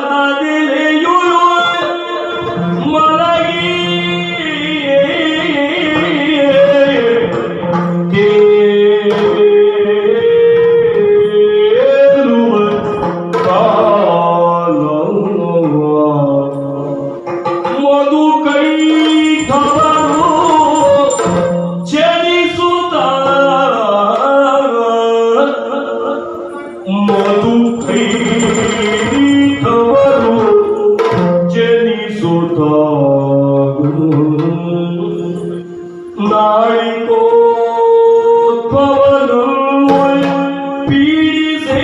Speaker 4: ಆಲದೆಲೆಯುಳು ಮಲಗಿ ತೇಲುವ ಕಾಲ ಮಧು ಕೈಥವರು ಜನಿಸುತ್ತ ಮಧು ಕೈಥವರು ಜನಿಸುತ್ತ ನಾಳಿಕೋದ್ಭವನು ಪೀಡಿಸೇ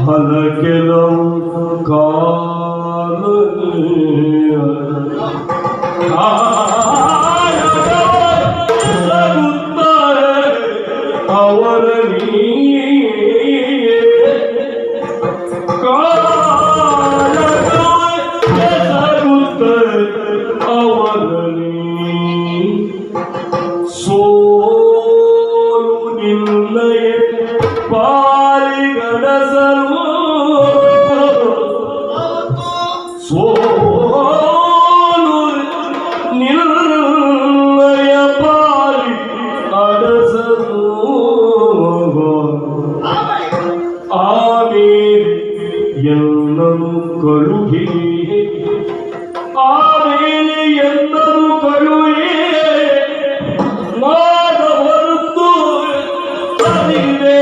Speaker 4: ಹಲಕೆಲವು ಕಾಲ ಅವರ ಸೋಲು ನಿನ್ನಯ ಪಾಲಿಗಡಸಲು ಸೋಲು ನಿನ್ನಯ ಪಾಲಿ ಅಡಸಲು ಆಮೇಲೆ ಎಲ್ಲರೂ ಕಳುಹಿ ಆಮೇಲೆ ಎಲ್ಲರೂ ಕಳುಹಿ ಮಾಡಬರುತ್ತು ಅದಿದೆ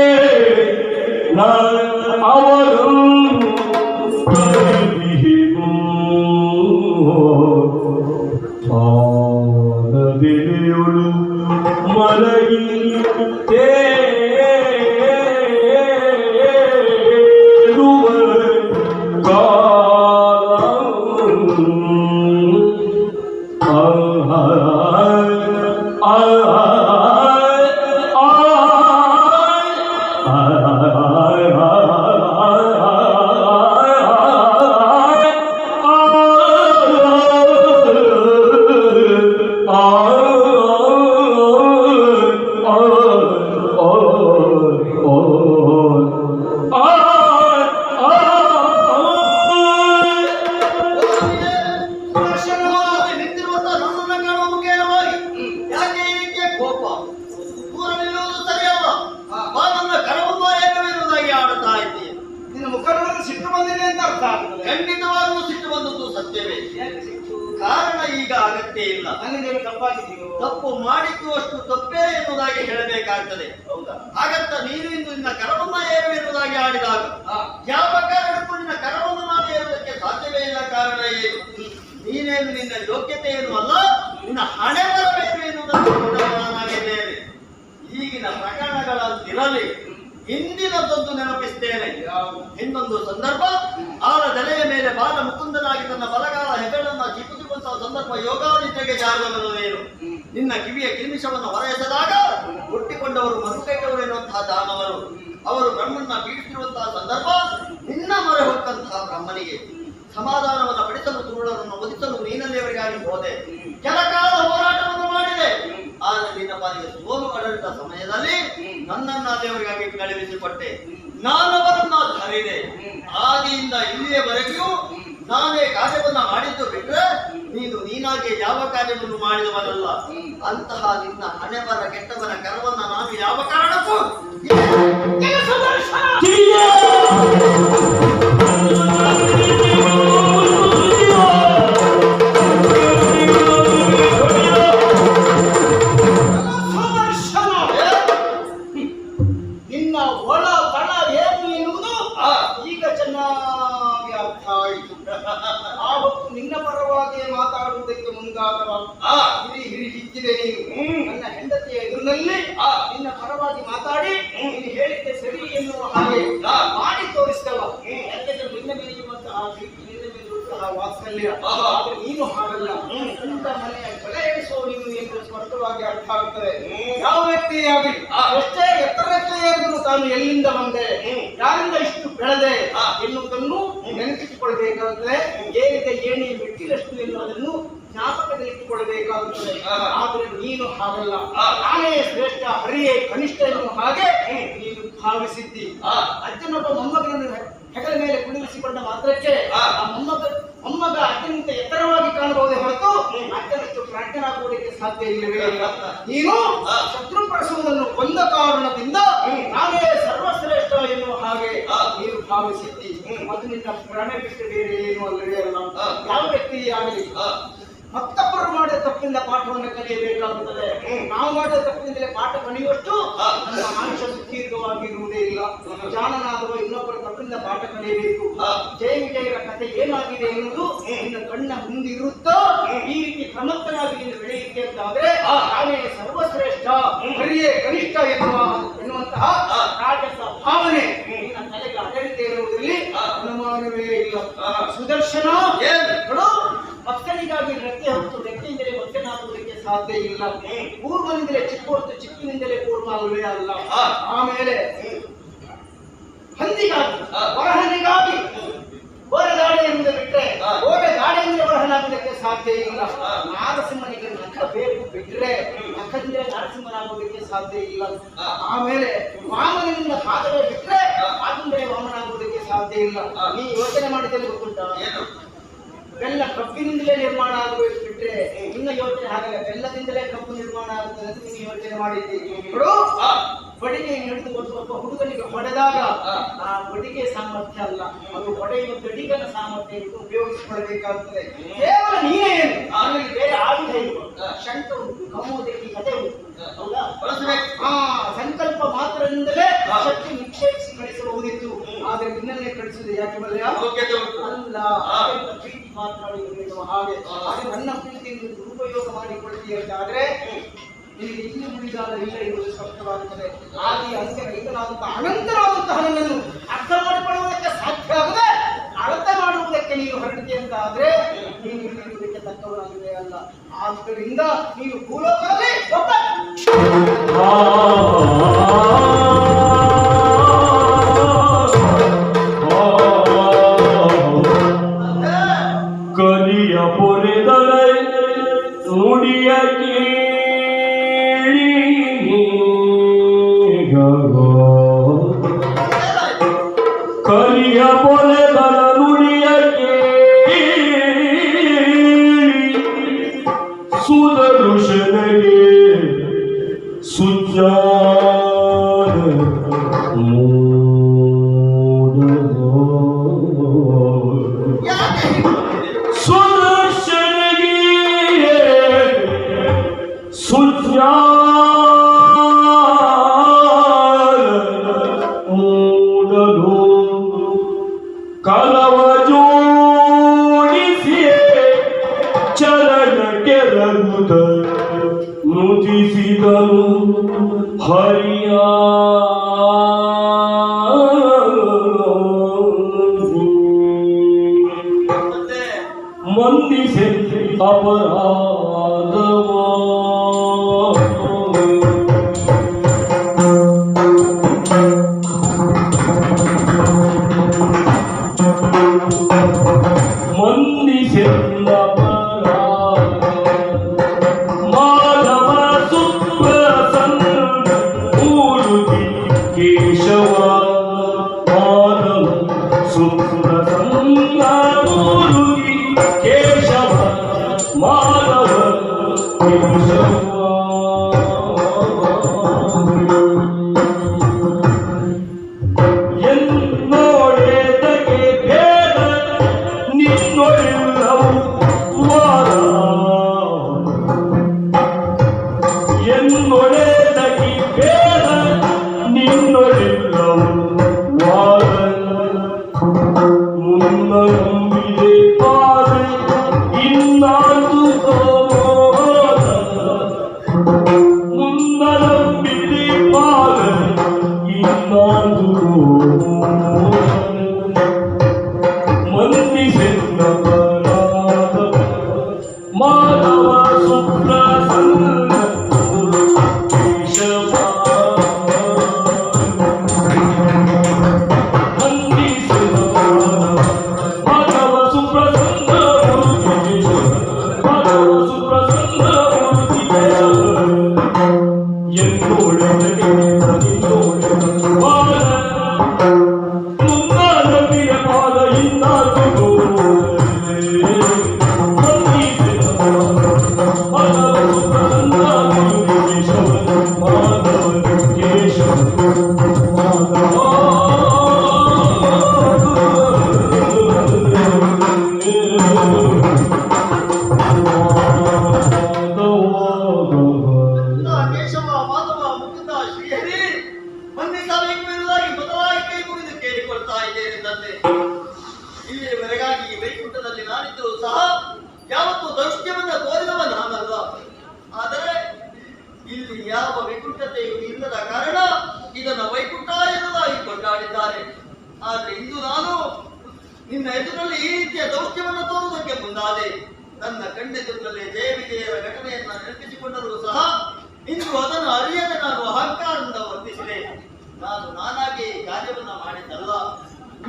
Speaker 4: ಅವರನ್ನು ಕರೆದಿಹೆನು. ಆನದೆಲೆಯೊಳು ಮಲಗಿ ತೇಲುವ ಕಾಲ ಆ
Speaker 5: ಅಗತ್ಯ ಇಲ್ಲ.
Speaker 2: ನನ್ನಿಂದ ತಪ್ಪಾಗಿದ್ದೀಯೋ?
Speaker 5: ತಪ್ಪು ಮಾಡಿದ್ದು ಅಷ್ಟು ತಪ್ಪೇ ಎನ್ನುವುದಾಗಿ ಹೇಳಬೇಕಾಗ್ತದೆ.
Speaker 2: ಹೌದಾ?
Speaker 5: ಹಾಗಂತ ನೀನು ಇಂದು ನಿನ್ನ ಕರವನ್ನ ಏರು ಎನ್ನುವುದಾಗಿ ಆಡಿದಾಗ
Speaker 2: ಹಾ.
Speaker 5: ಯಾವ ಕಾರಣಕ್ಕೂ ನಿನ್ನ ಕರವನ್ನು ನಾನು ಏರುವುದಕ್ಕೆ ಸಾಧ್ಯವೇ ಇಲ್ಲ. ಕಾರಣ ಏನು? ನೀನೇನು ನಿನ್ನ ಯೋಗ್ಯತೆ ಏನು ಅಲ್ಲ, ನಿನ್ನ ಹಣೆ ಬರಬೇಕು ಎನ್ನುವುದನ್ನು ನಾನಾಗಿದ್ದೇನೆ. ಈಗಿನ ಪ್ರಕರಣಗಳಂತಿರಲಿ, ಹಿಂದಿನದೊಂದು ನೆನಪಿಸ್ತೇನೆ. ಇನ್ನೊಂದು ಸಂದರ್ಭ, ಆಳ ತಲೆಯ ಮೇಲೆ ಬಾಲ ಮುಕುಂದನಾಗಿ ತನ್ನ ಬಲಗಾಲ ಹೆಗಲನ್ನ ಚಿಕ್ಕುತ್ತಿರುವಂತಹ ಸಂದರ್ಭ ಯೋಗಾದಿತ್ಯಗೆ ಜಾರದವನೇನು. ನಿನ್ನ ಕಿವಿಯ ಕಿಲ್ಮಿಷವನ್ನು ಹೊರಎಸೆದಾಗ ಹುಟ್ಟಿಕೊಂಡವರು ಮರುಕೈಟವರು ಎನ್ನುವಂತಹ ದಾನವರು. ಅವರು ಬ್ರಹ್ಮನ್ನ ಪೀಡಿಸಿರುವಂತಹ ಸಂದರ್ಭ ನಿನ್ನ ಮೊರೆ ಹೊಕ್ಕಂತಹ ಬ್ರಹ್ಮನಿಗೆ ಸಮಾಧಾನವನ್ನು ಪಡಿಸಲು ತುರುಳರನ್ನು ಒದಿಸಲು ನೀನಲ್ಲಿಯವರಿಗಾಗಿ ಹೋದೆ. ಕೆಲ ಕಾಲ ಹೋರಾಟವನ್ನು ಮಾಡಿದೆ. ಆದರೆ ನಿನ್ನ ಪಾಲಿಗೆ ಸೋಲು ಅಡಳಿದ ಸಮಯದಲ್ಲಿ ನನ್ನನ್ನ ದೇವರಿಗಾಗಿ ಕಳುಹಿಸಿಕೊಟ್ಟೆ. ನಾನವರನ್ನ ಧರಿದೆ. ಆದಿಯಿಂದ ಇಲ್ಲಿಯವರೆಗೂ ನಾನೇ ಕಾರ್ಯವನ್ನ ಮಾಡಿದ್ದು ಬಿಟ್ರೆ ನೀನು ನೀನಾಗಿ ಯಾವ ಕಾರ್ಯವನ್ನು ಮಾಡಿದವನಲ್ಲ. ಅಂತಹ ನಿನ್ನ ಹಣೆಬರ ಕೆಟ್ಟವನ ಕರವನ್ನ ನಾನು ಯಾವ ಕಾರಣಕ್ಕೂ
Speaker 2: ನಿನ್ನ ಒಳ ಬಳ ಏನು ಎನ್ನುವುದು ಈಗ ಚೆನ್ನಾಗಿ ಅರ್ಥ ಆಯಿತು. ಆವತ್ತು ನಿನ್ನ ಪರವಾಗಿ ಮಾತಾಡುವುದಕ್ಕೆ ಮುಂದಾದವ ಹಿರಿ ಹಿಚ್ಚಿದೆ ನೀನು. ನನ್ನ ಹೆಂಡತಿಯ ಎದುರಿನಲ್ಲಿ ನಿನ್ನ ಪರವಾಗಿ ಮಾತಾಡಿ ನೀನು ಹೇಳಿದ್ದೆ ಸರಿ ಎನ್ನುವ ಹಾಗೆ ಮಾಡಿ ತೋರಿಸ್ತವ. ಯಾಕೆಂದ್ರೆ ನಿನ್ನ ಮೇಲೆ ಇರುವಂತಹ ಪ್ರೀತಿ, ನಿನ್ನ ಮೇಲೆ ಇರುವಂತಹ ವಾತ್ಸಲ್ಯ. ಆದ್ರೆ ನೀನು ಹಾಗಲ್ಲ. ಇಂಥ ಮನೆಯ ಬೆಳೆ ಎಣಿಸೋ ನೀನು ಎಂದು ಸ್ಪಷ್ಟವಾಗಿ ಅರ್ಥ ಆಗುತ್ತದೆ. ಯಾವ ವ್ಯಕ್ತಿಯೇ ಆಗಲಿ, ಎಷ್ಟೇ ಎತ್ತರಕ್ಕೆ ಏರಿದ್ರು ತಾನು ಎಲ್ಲಿಂದ ಬಂದೆ, ಯಾರಿಂದ ಇಷ್ಟು ಬೆಳೆದೆ ಎನ್ನುವುದನ್ನು ನೆನಪಿಸಿಕೊಳ್ಬೇಕಾಗುತ್ತದೆ. ಏನಿದೆ ಏನೇ ಮೆಟ್ಟಿಲಷ್ಟು ಎನ್ನುವುದನ್ನು ಜ್ಞಾಪಕದಲ್ಲಿಟ್ಟುಕೊಳ್ಳಬೇಕಾಗುತ್ತದೆ. ಆದ್ರೆ ನೀನು ಹಾಗಲ್ಲ. ನಾನೇ ಶ್ರೇಷ್ಠ, ಹರಿಯೇ ಕನಿಷ್ಠ ಎನ್ನುವ ಹಾಗೆ ನೀನು ಭಾವಿಸಿದ್ದಿ. ಅಜ್ಜನೊಬ್ಬ ಮೊಮ್ಮಗನನ್ನು ಹೆಗಲ ಮೇಲೆ ಕುಳಿರಿಸಿಕೊಂಡ ಮಾತ್ರಕ್ಕೆ ಆ ಮೊಮ್ಮಗ ಅಜ್ಜನಿಂದ ಎತ್ತರವಾಗಿ ಕಾಣಬಹುದೇ ಹೊರತು ಅಜ್ಜನಷ್ಟು ಪ್ರಾಜ್ಞನಾಗುವುದಕ್ಕೆ ಸಾಧ್ಯ ಇಲ್ಲವೇ ಇಲ್ಲ. ನೀನು ಶತ್ರುಪಡಿಸುವುದನ್ನು ಕೊಂದ ಕಾರಣದಿಂದ ನಾನೇ ಸರ್ವಶ್ರೇಷ್ಠ ಎನ್ನುವ ಹಾಗೆ ನೀನು ಭಾವಿಸಿದ್ದಿ. ಅದು ನಿನ್ನ ಪ್ರಾಣ ಬಿಟ್ಟು ಬೇರೆ ಏನು ಅಲ್ಲವೇ ಅಲ್ಲ. ಯಾವ ವ್ಯಕ್ತಿಯೇ ಆಗಲಿ ಮತ್ತೊಬ್ಬರು ಮಾಡಿದ ತಪ್ಪಿಂದ ಪಾಠವನ್ನು ಕಲಿಯಬೇಕಾಗುತ್ತದೆ. ನಾವು ಮಾಡಿದ ತಪ್ಪಿನಿಂದಲೇ ಪಾಠ ಕಲಿಯುವಷ್ಟು ನಮ್ಮ ಆಯುಷ್ಯ ಸುದೀರ್ಘವಾಗಿರುವುದೇ ಇಲ್ಲ. ಜಾಣನಾದರೂ ಇನ್ನೊಬ್ಬರ ತಪ್ಪಿಂದ ಪಾಠ ಕಲಿಯಬೇಕು. ಜಯ ವಿಜಯರ ಕಥೆ ಏನಾಗಿದೆ ಎನ್ನುವುದು ನಿನ್ನ ಕಣ್ಣ ಮುಂದಿರುತ್ತೋ ಈ ರೀತಿ ಕ್ರಮಕ್ಕನಾಗಿ ನೀನು ಬೆಳೆಯುತ್ತೆ ಅಂತಾದ್ರೆ ನಾನೇ ಸರ್ವಶ್ರೇಷ್ಠ, ಹರಿಯೇ ಕನಿಷ್ಠ ಎನ್ನುವಂತಹ ರಾಜಸ ಭಾವನೆ ನಿನ್ನ ತಲೆಗೆ ಅಡರಿದೆ ಎನ್ನುವುದರಲ್ಲಿ ಅನುಮಾನವೇ ಇಲ್ಲ. ಸುದರ್ಶನ ಭಕ್ತನಿಗಾಗಿ ರೆಕ್ಕೆ ಹೊತ್ತು ರೆಕ್ಕೆಯಿಂದಲೇ ಭಕ್ತನಾಗುವುದಕ್ಕೆ ಸಾಧ್ಯ ಇಲ್ಲ. ಪೂರ್ವನಿಂದಲೇ ಚಿಕ್ಕ ಹೊತ್ತು ಚಿಕ್ಕಿನಿಂದಲೇ ಪೂರ್ವ ಅಲ್ಲವೇ ಅಲ್ಲ. ಆಮೇಲೆ ಹಂದಿಗಾಗಿ ವರಹನಿಗಾಗಿ ಗೋರೆಗಾಡೆ ಎಂದು ಬಿಟ್ರೆ ಗೋರೆಗಾಡೆಯಿಂದ ವರಹನಾಗುವುದಕ್ಕೆ ಸಾಧ್ಯ ಇಲ್ಲ. ನಾರಸಿಂಹನಿಗೆ ನಖ ಬೇಕು ಬಿಟ್ರೆ ನಖದಿಂದಲೇ ನಾರಸಿಂಹನಾಗುವುದಕ್ಕೆ ಸಾಧ್ಯ ಇಲ್ಲ. ಆಮೇಲೆ ವಾಮನಿಂದ ಪಾದವೇ ಬಿಟ್ರೆ ಪಾದಿಂದಲೇ ವಾಮನಾಗುವುದಕ್ಕೆ ಸಾಧ್ಯ ಇಲ್ಲ. ನೀ ಯೋಚನೆ ಮಾಡಿದಲ್ಲಿ ಗೊತ್ತುಂಟ, ಬೆಲ್ಲ ಕಬ್ಬಿನಿಂದಲೇ ನಿರ್ಮಾಣ ಆಗಬೇಕು ಬಿಟ್ರೆ ಇನ್ನ ಯೋಚನೆ ಹಾಗಲ್ಲ. ಬೆಲ್ಲದಿಂದಲೇ ಕಬ್ಬು ನಿರ್ಮಾಣ ಆಗುತ್ತದೆ ಅಂತ ನೀನು ಯೋಚನೆ ಮಾಡಿದ್ದೀರಿ. ಬಡಿಗೆ ಹಿಡಿದು ಒಬ್ಬ ಹುಡುಗನಿಗೆ ಹೊಡೆದಾಗ ಆ ಬಡಿಗೆ ಸಾಮರ್ಥ್ಯ ಅಲ್ಲ, ಅದು ಹೊಡೆಯುವ ಗಡಿಗನ ಸಾಮರ್ಥ್ಯ ಉಪಯೋಗಿಸಿಕೊಳ್ಳಬೇಕಾಗುತ್ತದೆ. ಕೇವಲ ನೀನೇ ಏನು ಆಮೇಲೆ ಬೇರೆ ಆಯುಧ ಇಲ್ಲ, ಶಂಕ ಉಂಟು, ಕಮೋದಕ್ಕೆ ಕಥೆ ಉಂಟು. ಹೌದಾ? ಸಂಕಲ್ಪ ಮಾತ್ರದಿಂದಲೇ ಶಕ್ತಿ ನಿಕ್ಷೇಪಿಸಿ ಕಳಿಸಬಹುದಿತ್ತು. ಆದ್ರೆ ನಿನ್ನನ್ನೇ ಕಳಿಸುವುದು ಯಾಕೆ ಬಲ್ಲೆಯ? ಅಲ್ಲ, ಪ್ರೀತಿ ಮಾತನಾಡಿಕೊಳ್ಳುವ ಹಾಗೆ. ಅದು ನನ್ನ ಪ್ರೀತಿಯನ್ನು ದುರುಪಯೋಗ ಮಾಡಿಕೊಳ್ತೀಯ ಅಂತಾದ್ರೆ ನಿನಗೆ ಇಲ್ಲಿ ಉಳಿದಾದ ಇಲ್ಲ ಎನ್ನುವುದು ಸ್ಪಷ್ಟವಾಗುತ್ತದೆ. ಆದಿ ಅಂತ್ಯ ರಹಿತನಾದಂತಹ ಅನಂತರಾದಂತಹ ನನ್ನನ್ನು ಅರ್ಥ ಮಾಡಿಕೊಳ್ಳುವುದಕ್ಕೆ ಸಾಧ್ಯ ಆಗದೆ ಅರ್ಥ ಮಾಡುವುದಕ್ಕೆ ನೀನು ಹೊರಟಿದೆ ಅಂತ ಆದ್ರೆ ನೀನು ಇಲ್ಲಿರುವುದಕ್ಕೆ ತಕ್ಕವನಾಗಿದೆ ಅಲ್ಲ. ಆದ್ದರಿಂದ ನೀನು ಭೂಲೋಕದಲ್ಲಿ ಒಬ್ಬ
Speaker 4: ಕಲಿಯ ಪೊರೆದರೆ ನುಡಿಯ ಕಲಿಯ ಪೊರೆದರ ನುಡಿಯ ಸುದರುಷನಿಗೆ ಸುಜ್ಜಾನ ಮಂದಿಸೆಲ್ಲ ಮಾಧವ ಸುಪ್ರಸನ್ನ ಮೂರುತಿ ಕೇಶವ ಮಾಧವ ಸುಪ್ರಸನ್ನ ಮೂರುತಿ ಕೇಶವ ಮಾಧವ ಕೇಶವ ಎನ್ನೋಡೆದಗೆ ಭೇದ ನಿನ್ನೊಡೆಲ್ಲವೂ ವಾದ ಎನ್ನೊಡೆದಗಿ ಭೇದ ನಿನ್ನೊಡೆಲ್ಲವೂ ವಾದ ಮುನ್ನಂಬಿದೆ ಪಾದೆ ಇನ್ನಾದು ಹೋದ ಮುನ್ನಂಬಿದೆ ಪಾದೆ ಇನ್ನಾದು ಮಂದಿಸೆಲ್ಲ ಮಾಧವ ಸುಪ್ರಸನ್ನ ಕೇಶವ ಮಂದಿಸೆಲ್ಲ ಮಾಧವ ಸುಪ್ರಸನ್ನ ಕೇಶವ ಮಾಧವ ಸುಪ್ರಸನ್ನ ಕೇಶವ ಎನ್ನೋಡೆದಗೆ ವಾದ ಮುನ್ನಾನಬಿಯ ಪಾದ ಇನ್ನಾದು ಮಾಧವ ಸುಪ್ರಸನ್ನ ಕೇಶವ ಮಾಧವ ಕೇಶವ
Speaker 5: ಕೇಶವ ಮಾಧವ ಮುಕುಂದ ಶ್ರೀಹರಿ ಬಂಧಿಸಬೇಕೆಂಬುದಾಗಿ ಬದಲಾಗಿ ಕೈ ಮುಗಿದು ಕೇಳಿಕೊಳ್ತಾ ಇದ್ದೇನೆ ತಂದೆ. ಇಲ್ಲಿಯವರೆಗಾಗಿ ವೈಕುಂಠದಲ್ಲಿ ನಾನಿದ್ದರೂ ಸಹ ಯಾವತ್ತೂ ದೌಷ್ಟ್ಯವನ್ನ ತೋರಿದವ ನಾನಲ್ಲ. ಆದರೆ ಇಲ್ಲಿ ಯಾವ ವೈಕುಂಠತೆಯೂ ಇಲ್ಲದ ಕಾರಣ ಇದನ್ನ ವೈಕುಂಠ ಎನ್ನುವುದಾಗಿ ಕೊಂಡಾಡಿದ್ದಾರೆ. ಆದ್ರೆ ಇಂದು ನಾನು ನಿನ್ನ ಎದುರಲ್ಲಿ ಈ ರೀತಿಯ ದೌಷ್ಟ್ಯವನ್ನು ತೋರುವುದಕ್ಕೆ ಮುಂದಾದೆ. ನನ್ನ ಕಣ್ಣೆದುರಿನಲ್ಲೇ ಜಯ ವಿಜಯರ ಘಟನೆಯನ್ನ ನೆನಪಿಸಿಕೊಂಡರೂ ಸಹ ಇಂದು ಅದನ್ನು ಅರಿಯದೆ ನಾನು ಅಹಂಕಾರದಿಂದ ವರ್ತಿಸಿದೆ. ನಾನಾಗಿ ಈ ಕಾರ್ಯವನ್ನ ಮಾಡಿದ್ದಲ್ಲ.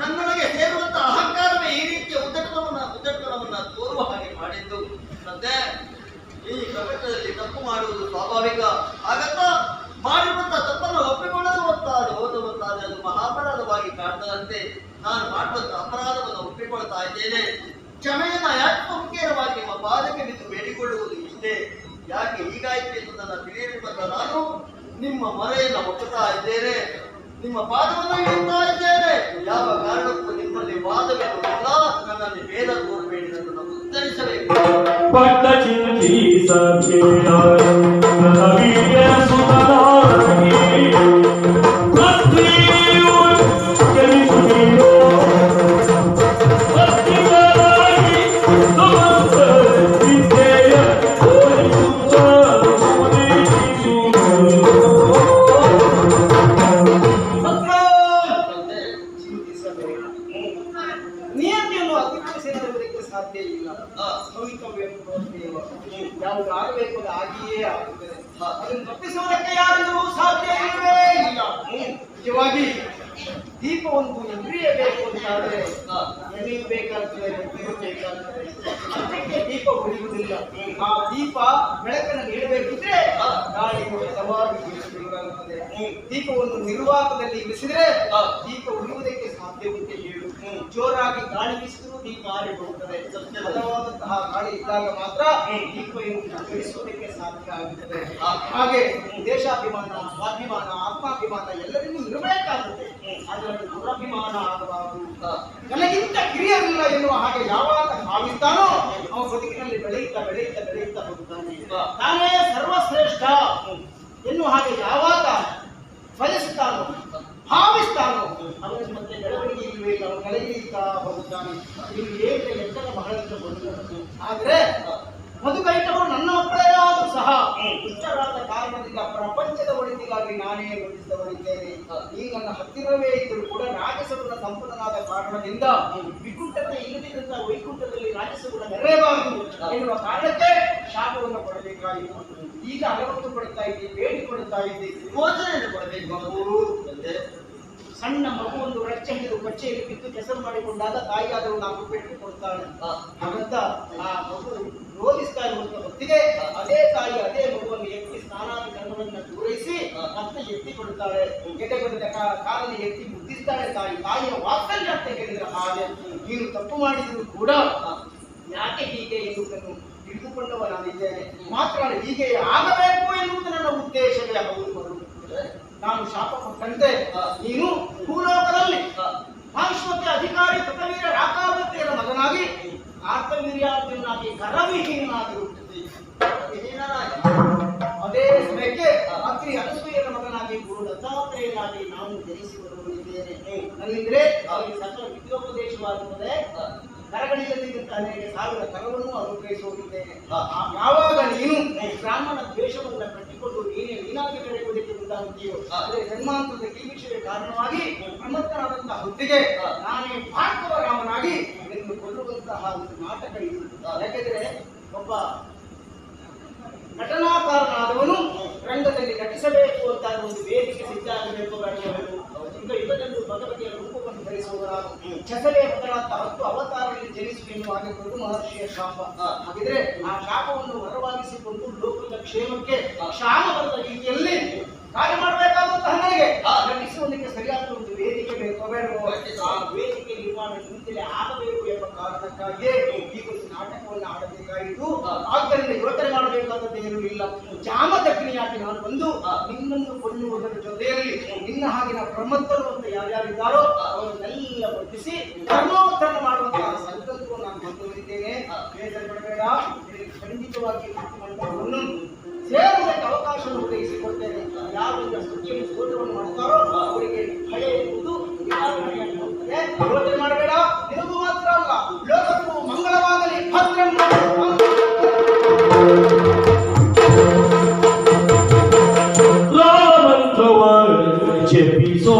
Speaker 5: ನನ್ನೊಳಗೆ ಸೇರುವಂತ ಅಹಂಕಾರವೇ ಈ ರೀತಿಯ ಉದ್ದಟತನವನ್ನ ತೋರುವ ಹಾಗೆ ಮಾಡಿದ್ದು. ಮತ್ತೆ ಈ ಪ್ರಪಂಚದಲ್ಲಿ ತಪ್ಪು ಮಾಡುವುದು ಸ್ವಾಭಾವಿಕ. ಆಗತ್ತಾ ಮಾಡಿರುವಂತ ತಪ್ಪನ್ನು ಒಪ್ಪಿಕೊಳ್ಳಲು ಹೋದವಂತಾದ ಅದು ಮಹಾಪರಾಧವಾಗಿ ಕಾಣ್ತದಂತೆ ನಾನು ಮಾಡುವಂತ ಅಪರಾಧವನ್ನು ಒಪ್ಪಿಕೊಳ್ತಾ ಇದ್ದೇನೆ. ಕ್ಷಮೆಯನ್ನ ಯಾಕೆ ಮುಖ್ಯವಾಗಿ ನಿಮ್ಮ ಪಾದಕ್ಕೆ ಬಿದ್ದು ಬೇಡಿಕೊಳ್ಳುವುದು ಇಷ್ಟೇ. ಯಾಕೆ ಹೀಗಾಯ್ತು ಎಂದು ನನ್ನ ತಿಳಿಯಲು ನಾನು ನಿಮ್ಮ ಮೊರೆಯನ್ನು ಒಪ್ಪುತ್ತಾ ಇದ್ದೇನೆ, ನಿಮ್ಮ ಪಾದವನ್ನು ಇಡುತ್ತಾ ಇದ್ದೇನೆ. ಯಾವ ಕಾರಣಕ್ಕೂ ನಿಮ್ಮಲ್ಲಿ ವಾದವಿಲ್ಲ. ನನ್ನಲ್ಲಿ ಭೇದ ತೋರಬೇಡಿ, ನನ್ನನ್ನು ಉತ್ತರಿಸಬೇಕು.
Speaker 4: ಪಟ್ಟ ಚಿಂತಿ ಸಭೆಯ ನವಿಯ ಸುತನಾಗಿ ಭಕ್ತಿಯು ಚಲಿಸುತ್ತಿರೋ ಭಕ್ತಿಗಾಗಿ ಸಮಸ್ತ ವಿದ್ಯೆಯ ತೋರಿಸುತ್ತ
Speaker 2: ನಿಯತಿಯನ್ನು ಅತಿಕ್ರಮಿಸಿರುವುದಕ್ಕೆ ಸಾಧ್ಯ ಇಲ್ಲ. ಯಾವುದು ಆಗಬೇಕು ಅದು ಆಗಿಯೇ ಆಗುತ್ತದೆ. ಅದನ್ನು ತಪ್ಪಿಸುವುದಕ್ಕೆ ಯಾರಿಂದಲೂ ಸಾಧ್ಯ ಇಲ್ಲವೇ ಇಲ್ಲ. ನಿಜವಾಗಿ ದೀಪವನ್ನು ಎರಿಯಬೇಕು ಅಂತಾದರೆ ಎಳೆಯಬೇಕಾಗ್ತದೆ, ಬೇಕಾಗ್ತದೆ. ಅದಕ್ಕೆ ದೀಪ ಉಳಿಯುವುದಿಲ್ಲ. ಆ ದೀಪ ಬೆಳಕನ್ನು ನೀಡಬೇಕಿದ್ರೆ ಗಾಳಿ ಸವಾರಿ ಬೀಸಬೇಕಾಗುತ್ತದೆ. ದೀಪವನ್ನು ನಿರ್ವಾತದಲ್ಲಿ ಇರಿಸಿದ್ರೆ ದೀಪ ಉಳಿಯುವುದಕ್ಕೆ ಸಾಧ್ಯವಿದೆ. ಹೇಳು, ಜೋರಾಗಿ ಗಾಳಿ ಬೀಸಿದರೂ ದೀಪ ಆರಿಹೋಗುತ್ತದೆ. ಬಲವಾದಂತಹ ಗಾಳಿ ಇದ್ದಾಗ ಮಾತ್ರ ದೀಪವನ್ನು ಬೆಳೆಸುವುದಕ್ಕೆ ಸಾಧ್ಯ ಆಗುತ್ತದೆ. ಹಾಗೆ ದೇಶಾಭಿಮಾನ, ಸ್ವಾಭಿಮಾನ, ಆತ್ಮಾಭಿಮಾನ ಎಲ್ಲರಿಗೂ ಇರಬೇಕಾಗುತ್ತದೆ. ಅದರಲ್ಲಿ ದುರಭಿಮಾನ ಆಗಬಾರದು. ನನಗಿಂತ ಕಿರಿಯರಿಲ್ಲ ಎನ್ನುವ ಹಾಗೆ ಯಾವಾಗ ಭಾವಿಸ್ತಾನೋ ಅವನ ಬದುಕಿನಲ್ಲಿ ಬೆಳೆಯುತ್ತಾ ಬೆಳೆಯುತ್ತಾ ಬೆಳೆಯುತ್ತಾ ಹೋಗುತ್ತಾನೆ. ತಾನೇ ಸರ್ವಶ್ರೇಷ್ಠ ಎನ್ನುವ ಹಾಗೆ ಯಾವಾಗ ಬಯಸುತ್ತಾನೋ ಭಾವಿಸ್ತಾನೋ ಅವನಿಗೆ ಮತ್ತೆ ಬೆಳವಣಿಗೆ ಇಲ್ಲವೇ ಅವನು ಕಳೆಯುತ್ತಾ ಹೋಗುತ್ತಾನೆ. ಇದು ಏಕೆ ಎತ್ತರ ಬಹಳಷ್ಟು ಬರುತ್ತದೆ. ಆದರೆ ಬದುಕೈತವರು ನನ್ನ ಮಕ್ಕಳೇ ಆದರೂ ಸಹ ಹುಚ್ಚರಾದ ಕಾರಣದಿಂದ ಪ್ರಪಂಚದ ಒಳಿತಿಗಾಗಿ ನಿನಗಾಗಿ ನಾನೇ ವಂದಿಸಿದವನಿದ್ದೇನೆ. ಈ ನನ್ನ ಹತ್ತಿರವೇ ಇದ್ದರೂ ಕೂಡ ರಾಜಸಗುಣ ಸಂಪನ್ನನಾದ ಕಾರಣದಿಂದ ವಿಕುಂಠತೆ ಇಲ್ಲದಿದ್ದಂತಹ ವೈಕುಂಠದಲ್ಲಿ ರಾಜಸಗುಣ ನೆರೆಯಬಾರದು ಎನ್ನುವ ಕಾರಣಕ್ಕೆ ಶಾಪವನ್ನು ಕೊಡಬೇಕಾಯಿತು. ಈಗ ಅಗವತ್ತು ಕೊಡ್ತಾ ಇದ್ದೆ, ಬೇಡಿಕೊಡ್ತಾ ಇದ್ದೆ, ಯೋಜನೆಯನ್ನು ಕೊಡಬೇಕು. ಮಗು ಸಣ್ಣ ಮಗು ಒಂದು ರಚ್ಚೆ ಹಿಡಿದು ಕಚ್ಚೆಯಲ್ಲಿ ಬಿದ್ದು ಕೆಸರು ಮಾಡಿಕೊಂಡಾಗ ತಾಯಿಯಾದರೂ ನಾವು ಪೆಟ್ಟು ಕೊಡ್ತಾಳೆ. ಹಾಗಂತ ಆ ಮಗು ರೋಧಿಸ್ತಾ ಇರುವಂತ ಹೊತ್ತಿಗೆ ಅದೇ ತಾಯಿ ಅದೇ ಮಗುವನ್ನು ಎತ್ತಿ ಸ್ನಾನಾದಿ ಕರ್ಮವನ್ನು ಪೂರೈಸಿ ಮತ್ತೆ ಎತ್ತಿ ಕೊಡುತ್ತಾಳೆ. ಎದೆಗೊಂಡ ಕಾಲಲ್ಲಿ ಎತ್ತಿ ಮುದ್ದಿಸ್ತಾಳೆ ತಾಯಿ. ತಾಯಿಯ ವಾತ್ಸಲ್ಯ ಅಂತ ಹೇಳಿದ್ರೆ ಹಾಗೆ ನೀನು ತಪ್ಪು ಮಾಡಿದ್ರು ಕೂಡ ಯಾಕೆ ಹೀಗೆ ಎನ್ನುವುದನ್ನು ತಿಳಿದುಕೊಂಡವ ನಾನಿದ್ದೇನೆ. ಮಾತ್ರ ಹೀಗೆ ಆಗಬೇಕು ಎನ್ನುವುದು ನನ್ನ ಉದ್ದೇಶವೇ ಹೌದು. ನಾನು ಶಾಪ ಕೊಟ್ಟಂತೆ ನೀನು ಭೂಲೋಕದಲ್ಲಿ ಮಾಹಿಷ್ಮತಿ ಅಧಿಕಾರಿ ಕೃತವೀರ ರಾಕಾವತಿಯರ ಮಗನಾಗಿ ಆರ್ತವೀರ್ಯಾರ್ಜುನಾಗಿ ಕರವಿಹೀನಾಗಿರುತ್ತದೆ. ಅದೇ ಸಮಯಕ್ಕೆ ಅಗ್ನಿ ಅನಸೂಯರ ಮಗನಾಗಿ ಗುರು ದತ್ತಾತ್ರೇಯನಾಗಿ ನಾನು ಜನಿಸಿ ಬರುತ್ತಿದ್ದೇನೆ. ನನ್ನಿಂದಲೇ ಅವರಿಗೆ ಸಕಲ ವಿದ್ಯೋಪದೇಶವಾಗುತ್ತದೆ. ಕರಗಳಿಲ್ಲದಿದ್ದಂತ ಅನೇಕ ಸಾವಿರ ಕರವನ್ನು ಅನುಗ್ರಹಿಸುತ್ತಿದ್ದೇನೆ. ಯಾವಾಗ ನೀನು ಬ್ರಾಹ್ಮಣ ದ್ವೇಷವನ್ನು ಕಟ್ಟಿಕೊಂಡು ನೀನೇ ನೀನಾಗಿ ಬೆಳೆಯುವುದಕ್ಕೆ ಮುಂದಾಗುತ್ತೀಯೋ ಅದೇ ಜನ್ಮಾಂತರದ ಕಿಲ್ಬಿಷಕ್ಕೆ ಕಾರಣವಾಗಿ ಪ್ರಮತ್ತನಾದಂತಹ ಹೊತ್ತಿಗೆ ನಾನೇ ಭಾರ್ಗವ ರಾಮನಾಗಿ ಇದನ್ನು ಕೊಲ್ಲುವಂತಹ ಒಂದು ನಾಟಕ ಇದು. ಯಾಕೆಂದ್ರೆ ಒಬ್ಬ ನಟನಾಕಾರನಾದವನು ರಂಗದಲ್ಲಿ ನಟಿಸಬೇಕು ಅಂತ ಒಂದು ವೇದಿಕೆ ಸಿದ್ಧಾಗಬೇಕು. ಈಗ ಯುಗದಲ್ಲೂ ಭಗವತಿಯ ರೂಪವನ್ನು ಧರಿಸುವವರಾದ ಚಸಲೆಯ ಮೊದಲಾದ 10 ಅವತಾರದಲ್ಲಿ ಜನಿಸು ಎನ್ನುವ ಆಗಿರುವುದು ಮಹರ್ಷಿಯ ಶಾಪ. ಹಾಗಿದ್ರೆ ಆ ಶಾಪವನ್ನು ಹೊರವಾಗಿಸಿಕೊಂಡು ಲೋಕದ ಕ್ಷೇಮಕ್ಕೆ ಕ್ಷಾಮ ಬರದ ರೀತಿಯಲ್ಲಿ ಕಾರ್ಯ ಮಾಡಬೇಕಾದಂತಹ ನನಗೆ ನಟಿಸುವುದಕ್ಕೆ ಸರಿಯಾದ ಒಂದು ವೇದಿಕೆ ಬೇಕು. ಆ ವೇದಿಕೆ ನಿರ್ಮಾಣ ನಿಂತಲೇ ಆಗಬೇಕು ಎಂಬ ಕಾರಣಕ್ಕಾಗಿಯೇ ಈ ಒಂದು ನಾಟಕವನ್ನು ಆಡಬೇಕಾಯಿತು. ಆದ್ದರಿಂದ ಯೋಚನೆ ಮಾಡಬೇಕಾದದ್ದು ಏನೂ ಇಲ್ಲ. ಜಾಮದಗ್ನಿಯಾಗಿ ನಾನು ಬಂದು ನಿನ್ನನ್ನು ಕೊಲ್ಲುವುದರ ಜೊತೆಯಲ್ಲಿ ನಿನ್ನ ಹಾಗಿನ ಬ್ರಹ್ಮತ್ತರು ಅಂತ ಯಾರ್ಯಾರಿದ್ದಾರೋ ಅವರನ್ನೆಲ್ಲ ವರ್ತಿಸಿ ಧರ್ಮೋತ್ಥಾನ ಮಾಡುವಂತಹ ಸಂಕಲ್ಪವನ್ನು ನಾನು ಹೊಂದಿದ್ದೇನೆ. ಬೇಸರ ಪಡಬೇಡ. ಖಂಡಿತವಾಗಿ ಮಂಟಪವನ್ನು ಸೇರುವುದಕ್ಕೆ ಅವಕಾಶವನ್ನು ಒದಗಿಸಿಕೊಡ್ತೇನೆ. ಯಾರು ಸುಖಿಯನ್ನು ಸ್ತೋತ್ರವನ್ನು ಮಾಡ್ತಾರೋ ಅವರಿಗೆ ಹಳೆ ಎನ್ನುವುದು ನಿರಾಕರಣೆಯಾಗಿ ಹೋಗ್ತದೆ. ಯೋಚನೆ ಮಾಡಬೇಡ. ನಿನಗೂ ಮಾತ್ರ ಅಲ್ಲ, ಲೋಕಕ್ಕೂ ಮಂಗಳವಾಗಲಿ. ಭದ್ರಂ
Speaker 4: ರಾಮಂತ್ರವ ಜಪಿಸೋ